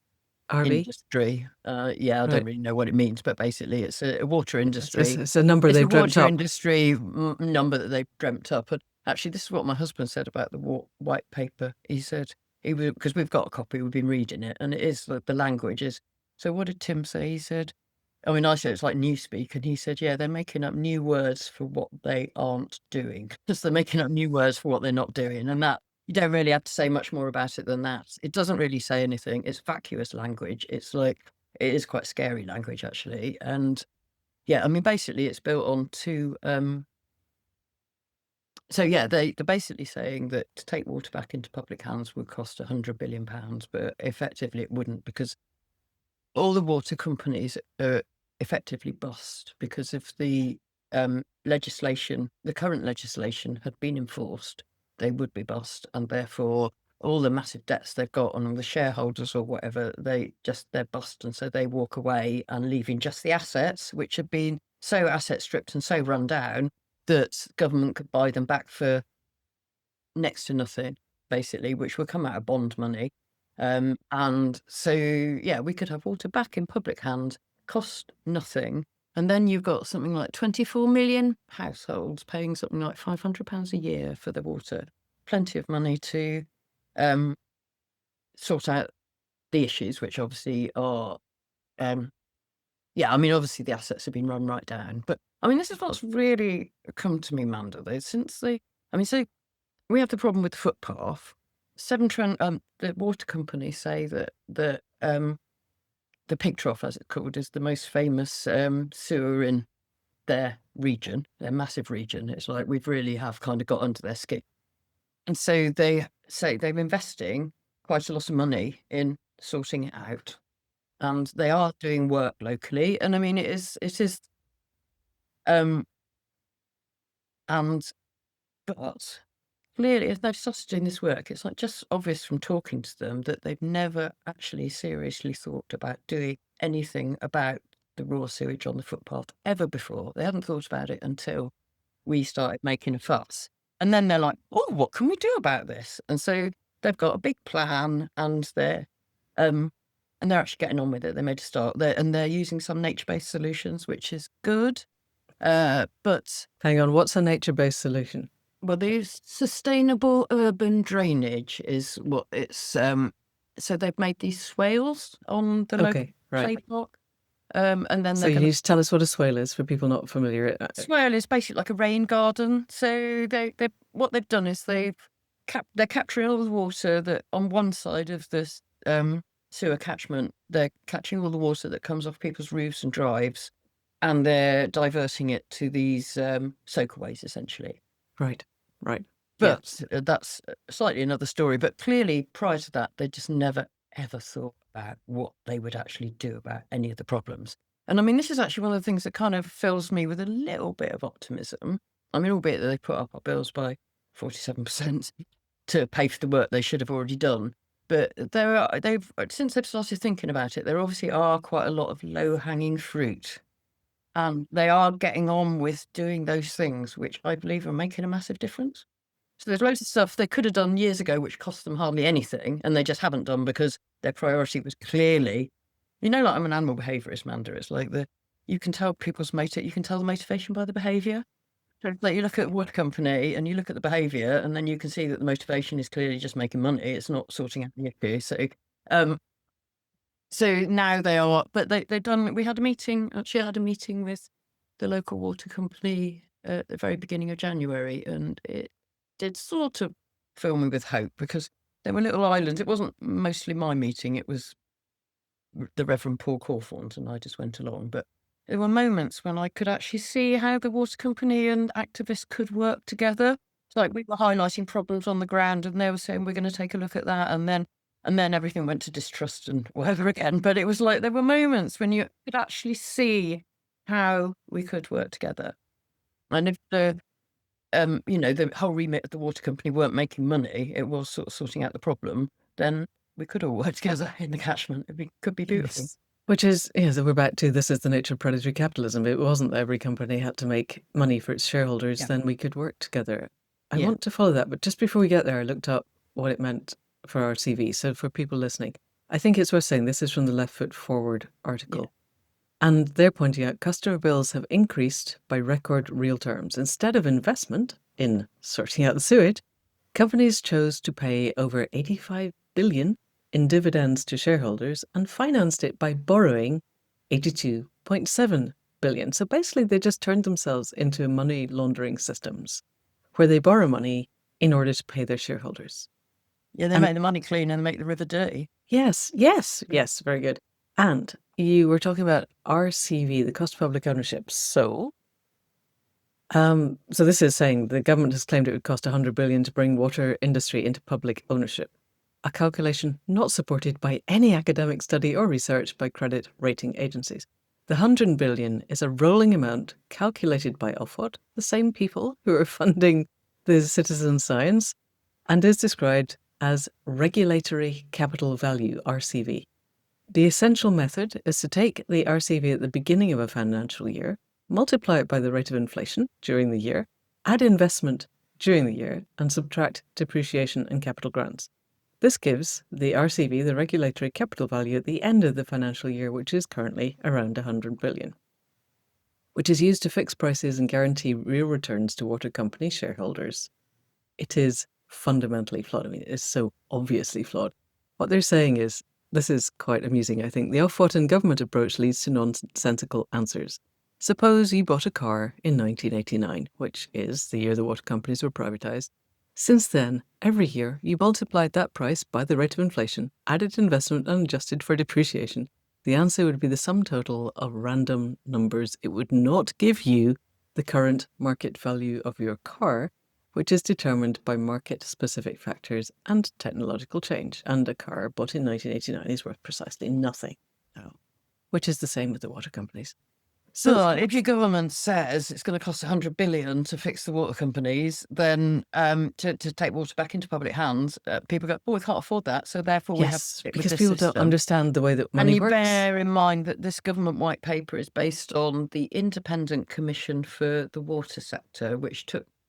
RV? industry. I don't Right. really know what it means, but basically it's a water industry. It's a number It's a they've dreamt water up. industry number that they've dreamt up. And actually, this is what my husband said about the white paper. He said, because we've got a copy, we've been reading it, and it is like the language is. So what did Tim say? He said, I mean, I said it's like newspeak, and he said, yeah, they're making up new words for what they aren't doing. Just they're making up new words for what they're not doing. And that, you don't really have to say much more about it than that. It doesn't really say anything. It's vacuous language. It's like, it is quite scary language, actually. And yeah, I mean, basically it's built on two, so yeah, they're basically saying that to take water back into public hands would cost £100 billion, but effectively it wouldn't, because all the water companies are effectively bust because if the legislation, the current legislation had been enforced, they would be bust, and therefore all the massive debts they've got on all the shareholders or whatever, they're bust, and so they walk away and leaving just the assets which have been so asset stripped and so run down that government could buy them back for next to nothing, basically, which would come out of bond money. And so, yeah, we could have water back in public hands, cost nothing. And then you've got something like 24 million households paying something like £500 a year for the water. Plenty of money to sort out the issues, which obviously are, obviously the assets have been run right down. But I mean, this is what's really come to me, Manda, though, so we have the problem with the footpath. The water companies say that the pig trough, as it's called, is the most famous sewer in their region, their massive region. It's like we've really have kind of got under their skin. And so they say they're investing quite a lot of money in sorting it out. And they are doing work locally. And I mean, it is, and, but clearly, if they've started doing this work, it's like just obvious from talking to them that they've never actually seriously thought about doing anything about the raw sewage on the footpath ever before. They hadn't thought about it until we started making a fuss. And then they're like, oh, what can we do about this? And so they've got a big plan, and they're actually getting on with it. They made a start there, and they're using some nature-based solutions, which is good. But hang on, what's a nature-based solution? Well, the sustainable urban drainage is what it's. So they've made these swales on the local play park, and then so you need to tell us what a swale is for people not familiar. Swale is basically like a rain garden. So what they've done is they're capturing all the water that on one side of this sewer catchment. They're catching all the water that comes off people's roofs and drives, and they're diverting it to these soakaways, essentially. Right. But that's slightly another story. But clearly, prior to that, they just never, ever thought about what they would actually do about any of the problems. And I mean, this is actually one of the things that kind of fills me with a little bit of optimism. I mean, albeit that they put up our bills by 47% to pay for the work they should have already done. But since they've started thinking about it, there obviously are quite a lot of low-hanging fruit. And they are getting on with doing those things, which I believe are making a massive difference. So there's loads of stuff they could have done years ago, which cost them hardly anything, and they just haven't done because their priority was clearly, like I'm an animal behaviourist, Manda. It's like you can tell you can tell the motivation by the behaviour. So like you look at a wood company and you look at the behaviour, and then you can see that the motivation is clearly just making money. It's not sorting out the issue. So now they are, but they've done. We had a meeting. Actually, I had a meeting with the local water company at the very beginning of January, and it did sort of fill me with hope because there were little islands. It wasn't mostly my meeting; it was the Reverend Paul Cawthorne's, and I just went along. But there were moments when I could actually see how the water company and activists could work together. It's like we were highlighting problems on the ground, and they were saying we're going to take a look at that, and then everything went to distrust and whatever again. But it was like there were moments when you could actually see how we could work together. And if the whole remit of the water company weren't making money, it was sort of sorting out the problem, then we could all work together in the catchment. Could be beautiful. Yes. Which is, so we're back to this is the nature of predatory capitalism. It wasn't that every company had to make money for its shareholders, then we could work together. I want to follow that, but just before we get there, I looked up what it meant for RCV. So for people listening, I think it's worth saying this is from the Left Foot Forward article. And they're pointing out customer bills have increased by record real terms. Instead of investment in sorting out the sewage, companies chose to pay over 85 billion in dividends to shareholders and financed it by borrowing 82.7 billion. So basically, they just turned themselves into money laundering systems where they borrow money in order to pay their shareholders. Yeah, they make the money clean and they make the river dirty. Yes, very good. And you were talking about RCV, the cost of public ownership. So this is saying the government has claimed it would cost 100 billion to bring water industry into public ownership, a calculation not supported by any academic study or research by credit rating agencies. The 100 billion is a rolling amount calculated by Ofwat, the same people who are funding the citizen science, and is described as regulatory capital value, RCV. The essential method is to take the RCV at the beginning of a financial year, multiply it by the rate of inflation during the year, add investment during the year, and subtract depreciation and capital grants. This gives the RCV, the regulatory capital value, at the end of the financial year, which is currently around 100 billion, which is used to fix prices and guarantee real returns to water company shareholders. It is fundamentally flawed. I mean, it is so obviously flawed. What they're saying is, this is quite amusing, I think. The Ofwat government approach leads to nonsensical answers. Suppose you bought a car in 1989, which is the year the water companies were privatised. Since then, every year, you multiplied that price by the rate of inflation, added investment and adjusted for depreciation. The answer would be the sum total of random numbers. It would not give you the current market value of your car, which is determined by market-specific factors and technological change. And a car bought in 1989 is worth precisely nothing now, which is the same with the water companies. So if your government says it's going to cost 100 billion to fix the water companies, then to take water back into public hands, people go, oh, we can't afford that. So therefore we have to stick with because this people don't system. understand the way that money And you works. bear in mind that this government white paper is based on the Independent Commission for the Water Sector, which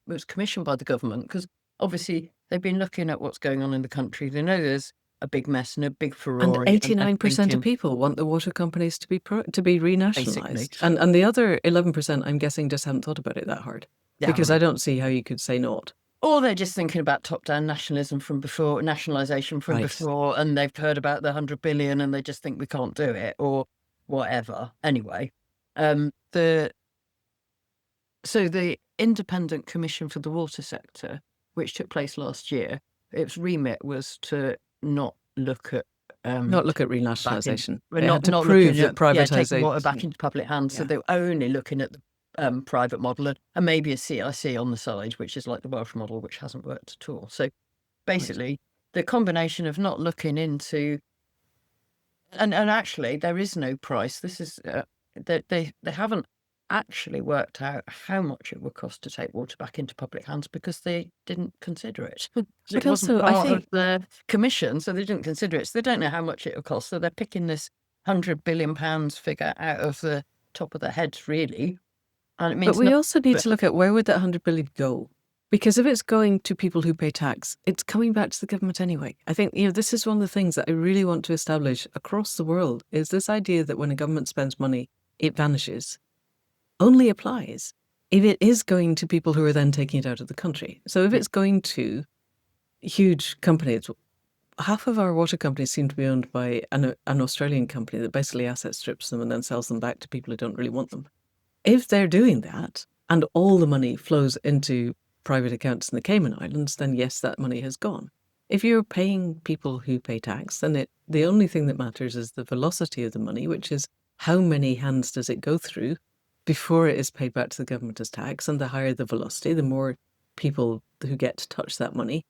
was commissioned by the government because obviously they've been looking at what's going on in the country. They know there's a big mess and a big furore. And 89% of people want the water companies to be re-nationalised. Basically. And the other 11%, I'm guessing, just haven't thought about it that hard. Because I don't see how you could say not. Or they're just thinking about top-down nationalism from before, nationalisation from before, and they've heard about the 100 billion and they just think we can't do it or whatever. Anyway, so the Independent Commission for the Water Sector, which took place last year, its remit was to not look at re-nationalisation. They not had to prove that privatisation, taking water back into public hands. Yeah. So they were only looking at the private model and maybe a CIC on the side, which is like the Welsh model, which hasn't worked at all. So basically, the combination of not looking into and actually there is no price. This is they haven't actually worked out how much it would cost to take water back into public hands because they didn't consider it. It wasn't part of the commission, so they didn't consider it. So they don't know how much it will cost. So they're picking this £100 billion figure out of the top of their heads, really. And it means but we also need to look at where would that 100 billion go? Because if it's going to people who pay tax, it's coming back to the government anyway. I think, this is one of the things that I really want to establish across the world is this idea that when a government spends money, it vanishes. Only applies if it is going to people who are then taking it out of the country. So if it's going to huge companies, half of our water companies seem to be owned by an Australian company that basically asset strips them and then sells them back to people who don't really want them. If they're doing that and all the money flows into private accounts in the Cayman Islands, then yes, that money has gone. If you're paying people who pay tax, then the only thing that matters is the velocity of the money, which is how many hands does it go through before it is paid back to the government as tax. And the higher the velocity, the more people who get to touch that money,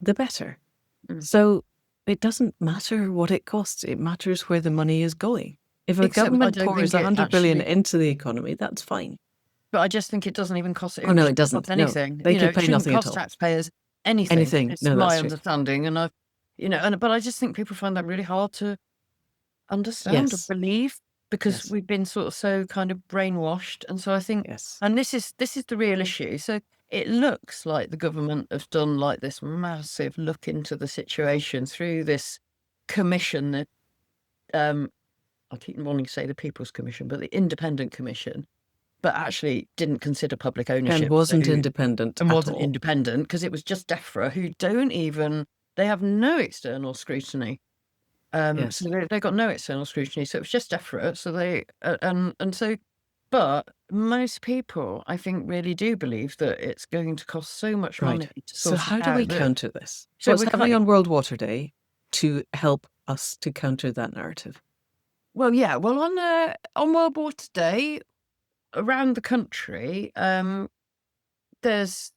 the better. So it doesn't matter what it costs. It matters where the money is going. If a government pours 100 billion into the economy, that's fine. But I just think it doesn't even cost. Oh no, it doesn't. Anything. No, they could pay nothing at all. Taxpayers anything. It's my understanding, and but I just think people find that really hard to understand or believe because we've been sort of so kind of brainwashed, and so I think, and this is the real issue. So it looks like the government has done like this massive look into the situation through this commission that I keep wanting to say the People's Commission, but the Independent Commission, but actually didn't consider public ownership. And wasn't independent and wasn't independent because it was just DEFRA who they have no external scrutiny. So they got no external scrutiny. So it was just DEFRA. So they, but most people, I think, really do believe that it's going to cost so much money to sort So how do we counter this? So what's happening on World Water Day to help us to counter that narrative? Well, on World Water Day, around the country, there's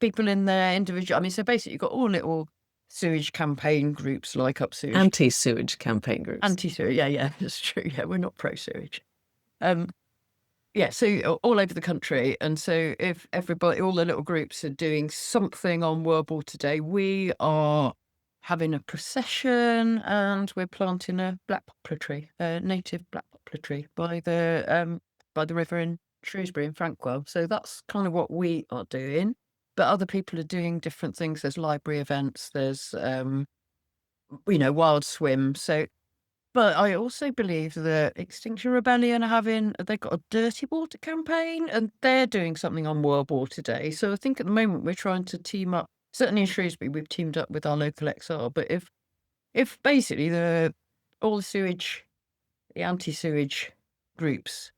people in their individual. So basically, you've got all little sewage campaign groups like Up Sewage, anti-sewage campaign groups, anti-sewage. Yeah, that's true. Yeah, we're not pro-sewage. So all over the country, and so if all the little groups are doing something on World Water Day, we are having a procession and we're planting a black poplar tree, a native black poplar tree by the river in Shrewsbury and Frankwell. So that's kind of what we are doing. But other people are doing different things. There's library events. There's wild swim. So, but I also believe that Extinction Rebellion they've got a dirty water campaign, and they're doing something on World Water Day. So I think at the moment we're trying to team up. Certainly in Shrewsbury, we've teamed up with our local XR. But if basically all the anti-sewage groups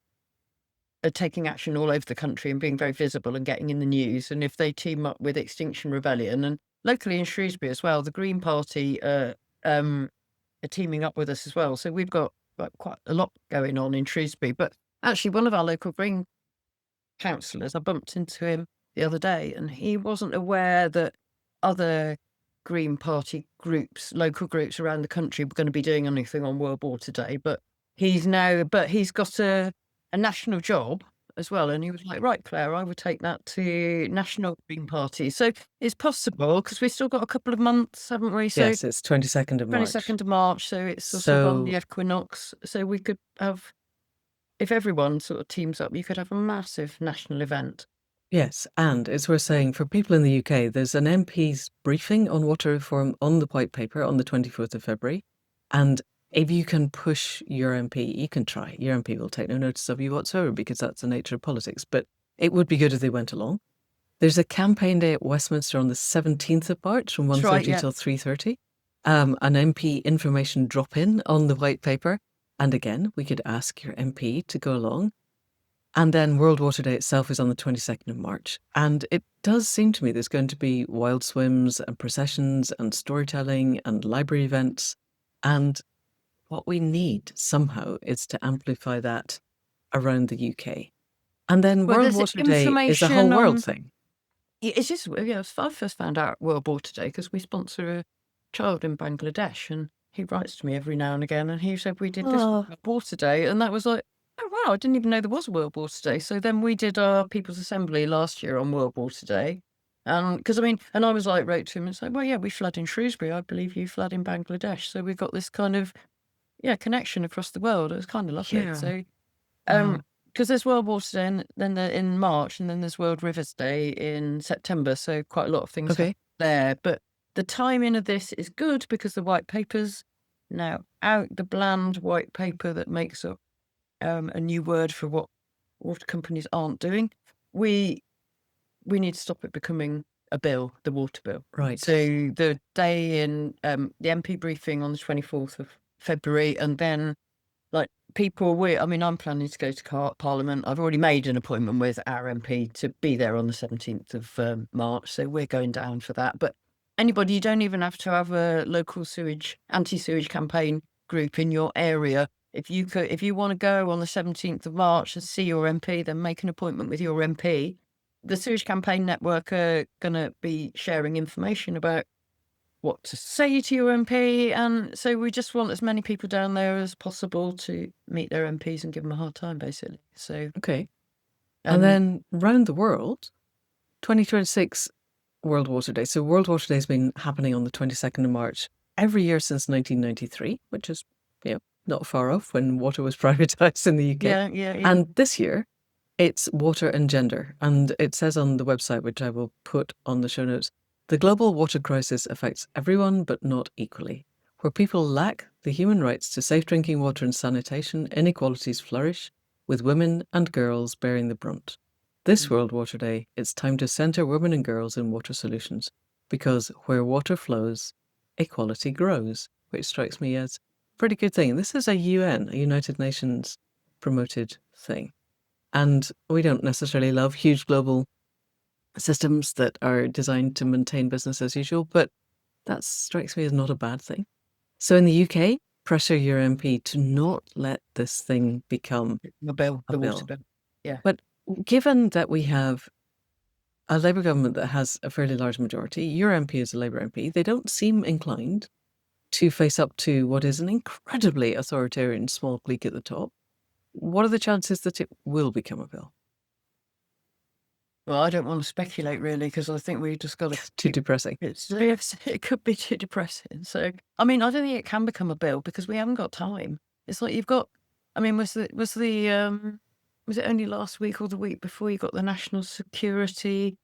are taking action all over the country and being very visible and getting in the news, and if they team up with Extinction Rebellion and locally in Shrewsbury as well, the Green Party are teaming up with us as well. So we've got quite a lot going on in Shrewsbury. But actually, one of our local Green councillors, I bumped into him the other day, and he wasn't aware that other Green Party groups, local groups around the country, were going to be doing anything on World Water Day. But he's got a national job as well. And he was like, right, Claire, I would take that to National Green Party. So it's possible, because we've still got a couple of months, haven't we? So Yes, it's 22nd of March. 22nd of March. So it's sort of on the equinox. So we could have, if everyone sort of teams up, you could have a massive national event. Yes, and it's worth saying for people in the UK, there's an MP's briefing on water reform on the white paper on the 24th of February. And if you can push your MP, you can try. Your MP will take no notice of you whatsoever, because that's the nature of politics. But it would be good if they went along. There's a campaign day at Westminster on the 17th of March from 1:30 till 3:30. An MP information drop-in on the white paper. And again, we could ask your MP to go along. And then World Water Day itself is on the 22nd of March. And it does seem to me there's going to be wild swims and processions and storytelling and library events. And what we need somehow is to amplify that around the UK. And then World Water Day is a whole world thing. It's just, I first found out World Water Day because we sponsor a child in Bangladesh, and he writes to me every now and again, and he said, we did this World Water Day, and that was like, oh wow, I didn't even know there was a World Water Day. So then we did our People's Assembly last year on World Water Day. Because and I was like, wrote to him and said, well, yeah, we flood in Shrewsbury. I believe you flood in Bangladesh. So we've got this kind of, connection across the world. It was kind of lovely. Yeah. So, because there's World Water Day, and then in March, and then there's World Rivers Day in September. So quite a lot of things there. But the timing of this is good because the white paper's now out, the bland white paper that makes up a new word for what water companies aren't doing. We need to stop it becoming a bill, the water bill. Right. So the day in the MP briefing on the 24th of February, and then I'm planning to go to Parliament. I've already made an appointment with our MP to be there on the 17th of March. So we're going down for that. But anybody, you don't even have to have a local anti-sewage campaign group in your area. If you want to go on the 17th of March and see your MP, then make an appointment with your MP. The Sewage Campaign Network are going to be sharing information about what to say to your MP. And so we just want as many people down there as possible to meet their MPs and give them a hard time, basically. So okay. And then round the world, 2026 World Water Day. So World Water Day has been happening on the 22nd of March every year since 1993, which is not far off when water was privatised in the UK. Yeah. And this year, it's water and gender. And it says on the website, which I will put on the show notes, the global water crisis affects everyone but not equally. Where people lack the human rights to safe drinking water and sanitation, inequalities flourish, with women and girls bearing the brunt. This World Water Day, it's time to centre women and girls in water solutions, because where water flows, equality grows, which strikes me as a pretty good thing. This is a United Nations promoted thing. And we don't necessarily love huge global systems that are designed to maintain business as usual, but that strikes me as not a bad thing. So in the UK, pressure your MP to not let this thing become a bill, the water bill. Yeah. But given that we have a Labour government that has a fairly large majority, your MP is a Labour MP, they don't seem inclined to face up to what is an incredibly authoritarian small clique at the top. What are the chances that it will become a bill? Well, I don't want to speculate really, because I think we just got to. Too depressing. It could be too depressing. So, I mean, I don't think it can become a bill because we haven't got time. It's like you've got. I mean, was the was it only last week or the week before you got the national security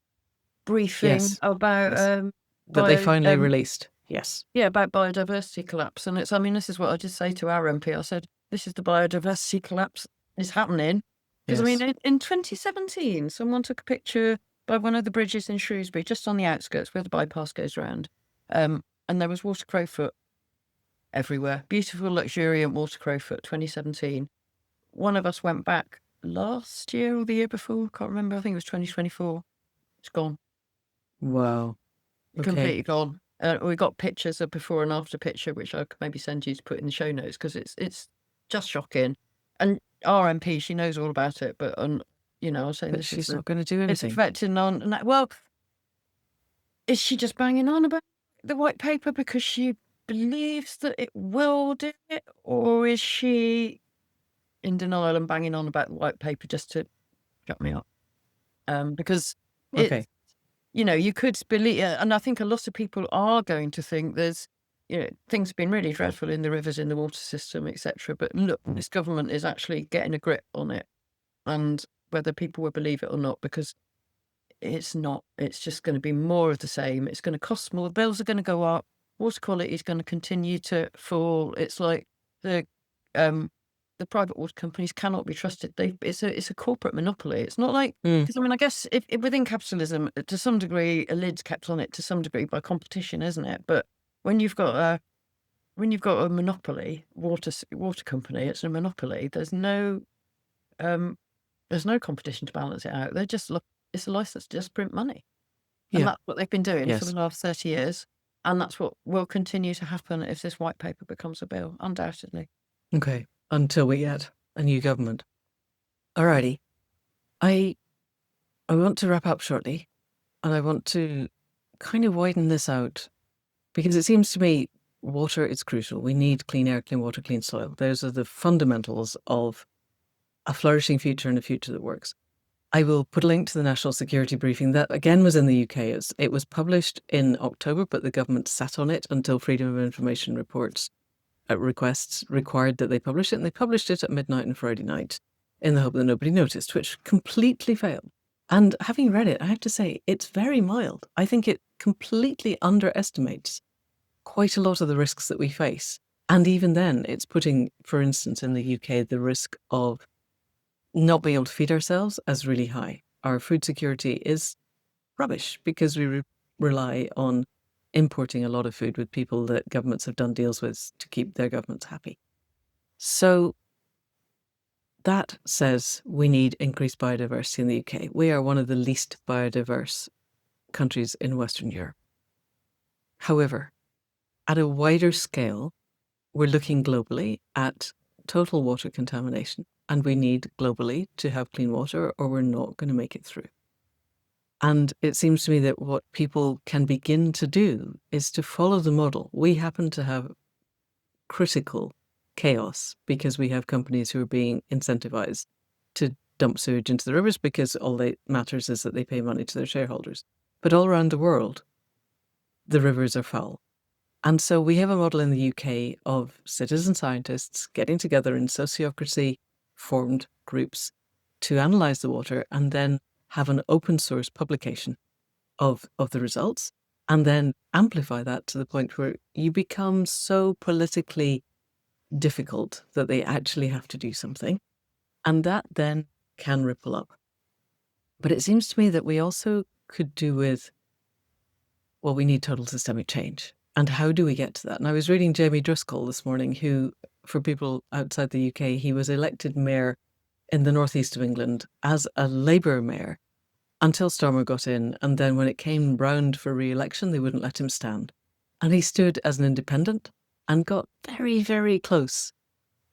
briefing Yes. about Yes. That they finally released. Yes. yeah, about biodiversity collapse. And this is what I just say to our MP. I said, this is the biodiversity collapse is happening. Because Yes. in 2017, someone took a picture by one of the bridges in Shrewsbury, just on the outskirts where the bypass goes round. And there was water crowfoot everywhere. Beautiful, luxuriant water crowfoot, 2017. One of us went back last year or the year before. Can't remember. I think it was 2024. It's gone. Wow. Okay. Completely gone. We got pictures of before and after picture, which I could maybe send you to put in the show notes, because it's just shocking. And our MP, she knows all about it, but I was saying But she's not going to do it's anything. affecting on. Well, is she just banging on about the white paper because she believes that it will do it, or is she in denial and banging on about the white paper just to shut me up? Because Okay. you could believe, and I think a lot of people are going to think there's, things have been really dreadful in the rivers, in the water system, etc. But look, this government is actually getting a grip on it, and whether people will believe it or not, because it's not, it's just going to be more of the same. It's going to cost more. Bills are going to go up. Water quality is going to continue to fall. It's like the private water companies cannot be trusted. It's a corporate monopoly. It's not like, because I guess if within capitalism, to some degree, a lid's kept on it to some degree by competition, isn't it? But when you've got a monopoly water company, it's a monopoly. There's no competition to balance it out. They just look. It's a license to just print money, and Yeah. that's what they've been doing for Yes. the last 30 years. And that's what will continue to happen if this white paper becomes a bill, undoubtedly. Okay. Until we get a new government. Alrighty. I want to wrap up shortly, and I want to kind of widen this out, because it seems to me water is crucial. We need clean air, clean water, clean soil. Those are the fundamentals of a flourishing future and a future that works. I will put a link to the National Security Briefing. That, again, was in the UK. It was published in October, but the government sat on it until Freedom of Information reports requests required that they publish it, and they published it at midnight on Friday night in the hope that nobody noticed, which completely failed. And having read it, I have to say, it's very mild. I think it completely underestimates quite a lot of the risks that we face. And even then, it's putting, for instance, in the UK, the risk of not being able to feed ourselves as really high. Our food security is rubbish because we rely on importing a lot of food with people that governments have done deals with to keep their governments happy. So that says we need increased biodiversity in the UK. We are one of the least biodiverse countries in Western Europe. However, at a wider scale, we're looking globally at total water contamination, and we need globally to have clean water, or we're not going to make it through. And it seems to me that what people can begin to do is to follow the model. We happen to have critical chaos because we have companies who are being incentivized to dump sewage into the rivers because all that matters is that they pay money to their shareholders. But all around the world, the rivers are foul. And so we have a model in the UK of citizen scientists getting together in sociocracy formed groups to analyze the water and then have an open source publication of the results, and then amplify that to the point where you become so politically difficult that they actually have to do something. And that then can ripple up. But it seems to me that we also could do with, well, we need total systemic change. And how do we get to that? And I was reading Jamie Driscoll this morning, who, for people outside the UK, he was elected mayor in the northeast of England as a Labour mayor until Starmer got in. And then when it came round for re-election, they wouldn't let him stand. And he stood as an independent and got very, very close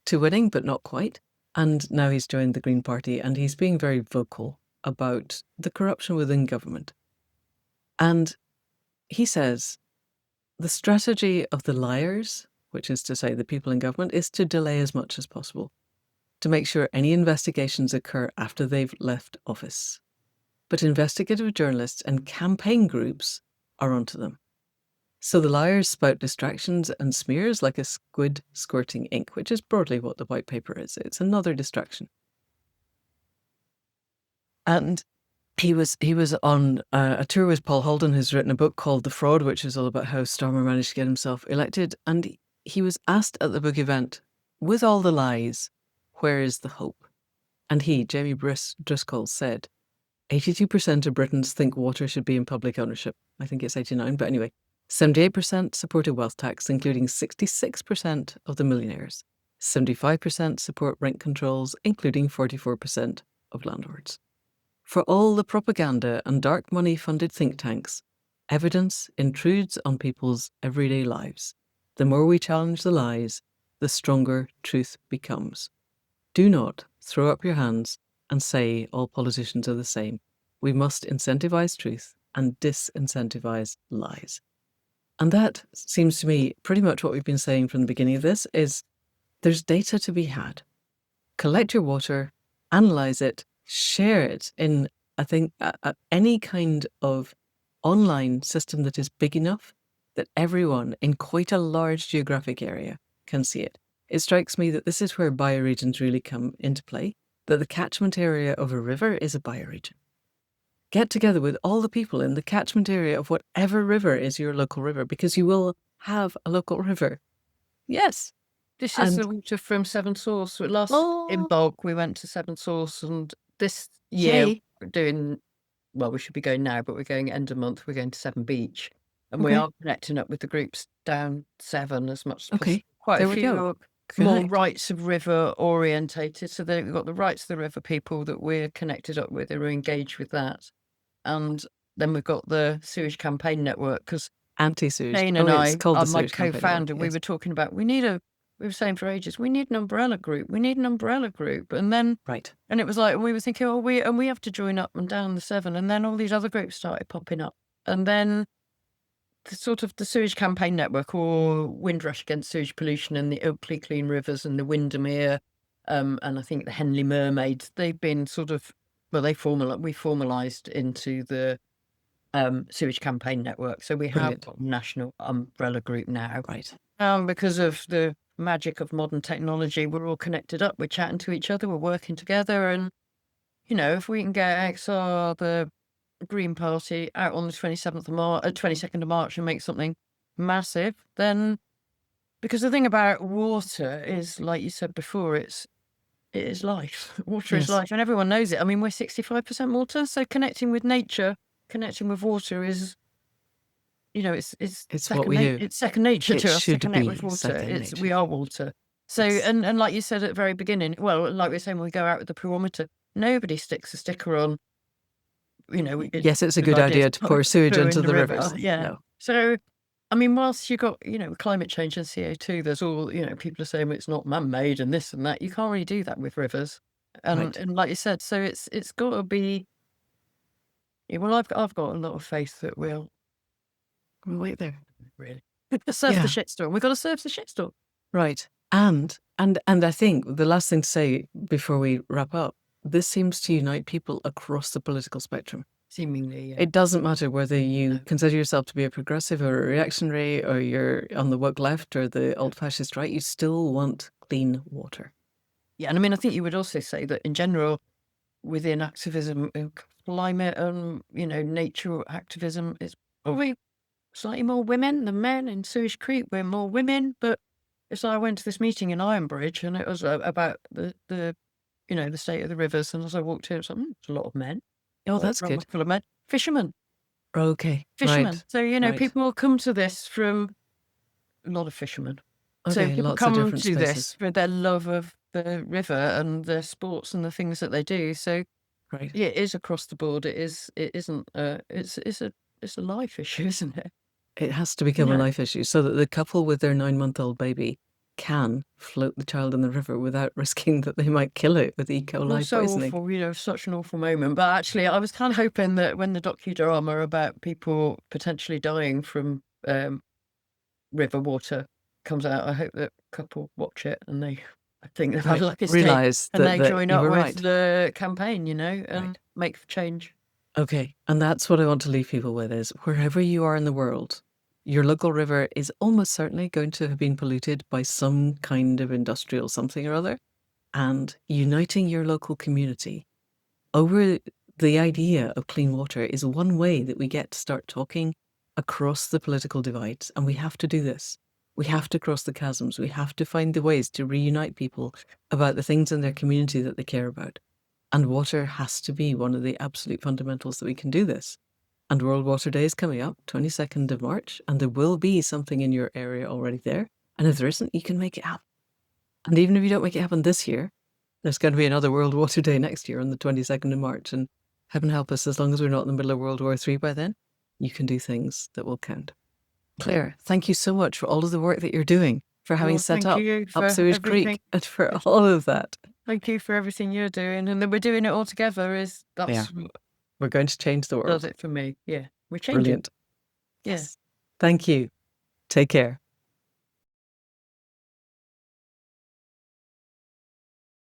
to winning, but not quite. And now he's joined the Green Party, and he's being very vocal about the corruption within government. And he says the strategy of the liars, which is to say the people in government, is to delay as much as possible, to make sure any investigations occur after they've left office. But investigative journalists and campaign groups are onto them. So the liars spout distractions and smears like a squid squirting ink, which is broadly what the white paper is. It's another distraction. And he was on a tour with Paul Holden, who's written a book called The Fraud, which is all about how Starmer managed to get himself elected. And he was asked at the book event, with all the lies, where is the hope? And he, Jamie Driscoll, said, 82% of Britons think water should be in public ownership. I think it's 89, but anyway. 78% support a wealth tax, including 66% of the millionaires. 75% support rent controls, including 44% of landlords. For all the propaganda and dark money-funded think tanks, evidence intrudes on people's everyday lives. The more we challenge the lies, the stronger truth becomes. Do not throw up your hands and say all politicians are the same. We must incentivize truth and disincentivize lies. And that seems to me pretty much what we've been saying from the beginning of this is there's data to be had. Collect your water, analyze it, share it in, I think, any kind of online system that is big enough that everyone in quite a large geographic area can see it. It strikes me that this is where bioregions really come into play, that the catchment area of a river is a bioregion. Get together with all the people in the catchment area of whatever river is your local river, because you will have a local river. Yes. This is the water from Seven Source. In bulk, we went to Seven Source, and this year we're doing, well, we should be going now, but we're going end of month, we're going to Seven Beach. And we are connecting up with the groups down Seven as much as possible. Quite a few more rights of river orientated. So we've got the rights of the river people that we're connected up with, who are engaged with that. And then we've got the Sewage Campaign Network, because anti-sewage. Jane and I, my co-founder, we were talking about, we were saying for ages, we need an umbrella group. And then, and it was like, we were thinking, oh, we have to join up and down the Severn. And then all these other groups started popping up. And then the Sewage Campaign Network, or Windrush Against Sewage Pollution, and the Ilkley Clean Rivers, and the Windermere, and I think the Henley Mermaids, they've been we formalised into the Sewage Campaign Network. So we have a national umbrella group now. Right. Because of the magic of modern technology, we're all connected up, we're chatting to each other, we're working together. And, if we can get XR, the Green Party, out on the 22nd of March and make something massive, then, because the thing about water is, like you said before, it is life. Water is life, and everyone knows it. I mean, we're 65% water, so connecting with nature, connecting with water is, it's what we do. It's second nature to us to connect with water. We are water. So, and like you said at the very beginning, well, like we were saying when we go out with the perometer, nobody sticks a sticker on, yes, it's a good idea to pour sewage into the rivers. Yeah. No. So, I mean, whilst you got, climate change and CO2, there's all, people are saying it's not man-made and this and that. You can't really do that with rivers. And like you said, so it's got to be, well, I've got a lot of faith that we'll wait there, really. Serve the shitstorm. We've got to serve the shitstorm. Right. And I think the last thing to say before we wrap up, this seems to unite people across the political spectrum. Seemingly, yeah. It doesn't matter whether you consider yourself to be a progressive or a reactionary, or you're on the woke left or the old fascist right, you still want clean water. Yeah, and I mean, I think you would also say that in general, within activism, climate and, nature activism is probably slightly more women than men. In Sewage Creek, we're more women, but so I went to this meeting in Ironbridge, and it was about the state of the rivers. And as I walked in, I was like, there's a lot of men. Oh, that's good. Full of men. Fishermen. Okay. Fishermen. Right. So, people will come to this from a lot of fishermen. Okay, so people come to spaces. This for their love of the river and the sports and the things that they do. So it is across the board. It's a life issue, isn't it? It has to become a life issue, so that the couple with their 9-month-old baby can float the child in the river without risking that they might kill it with E. coli poisoning. Awful, such an awful moment. But actually, I was kind of hoping that when the docudrama about people potentially dying from river water comes out, I hope that couple watch it and they, I think they've had a lucky realise and they join up with the campaign, and make change. Okay, and that's what I want to leave people with is wherever you are in the world, your local river is almost certainly going to have been polluted by some kind of industrial something or other, and uniting your local community over the idea of clean water is one way that we get to start talking across the political divides. And we have to do this. We have to cross the chasms. We have to find the ways to reunite people about the things in their community that they care about. And water has to be one of the absolute fundamentals that we can do this. And World Water Day is coming up, 22nd of March, and there will be something in your area already there. And if there isn't, you can make it happen. And even if you don't make it happen this year, there's going to be another World Water Day next year on the 22nd of March. And heaven help us, as long as we're not in the middle of World War III by then, you can do things that will count. Claire, thank you so much for all of the work that you're doing, for having set up Sewage Creek, and for all of that. Thank you for everything you're doing. And then we're doing it all together. That's We're going to change the world. Does it for me. Yeah. We're changing. Brilliant. Yes. Thank you. Take care.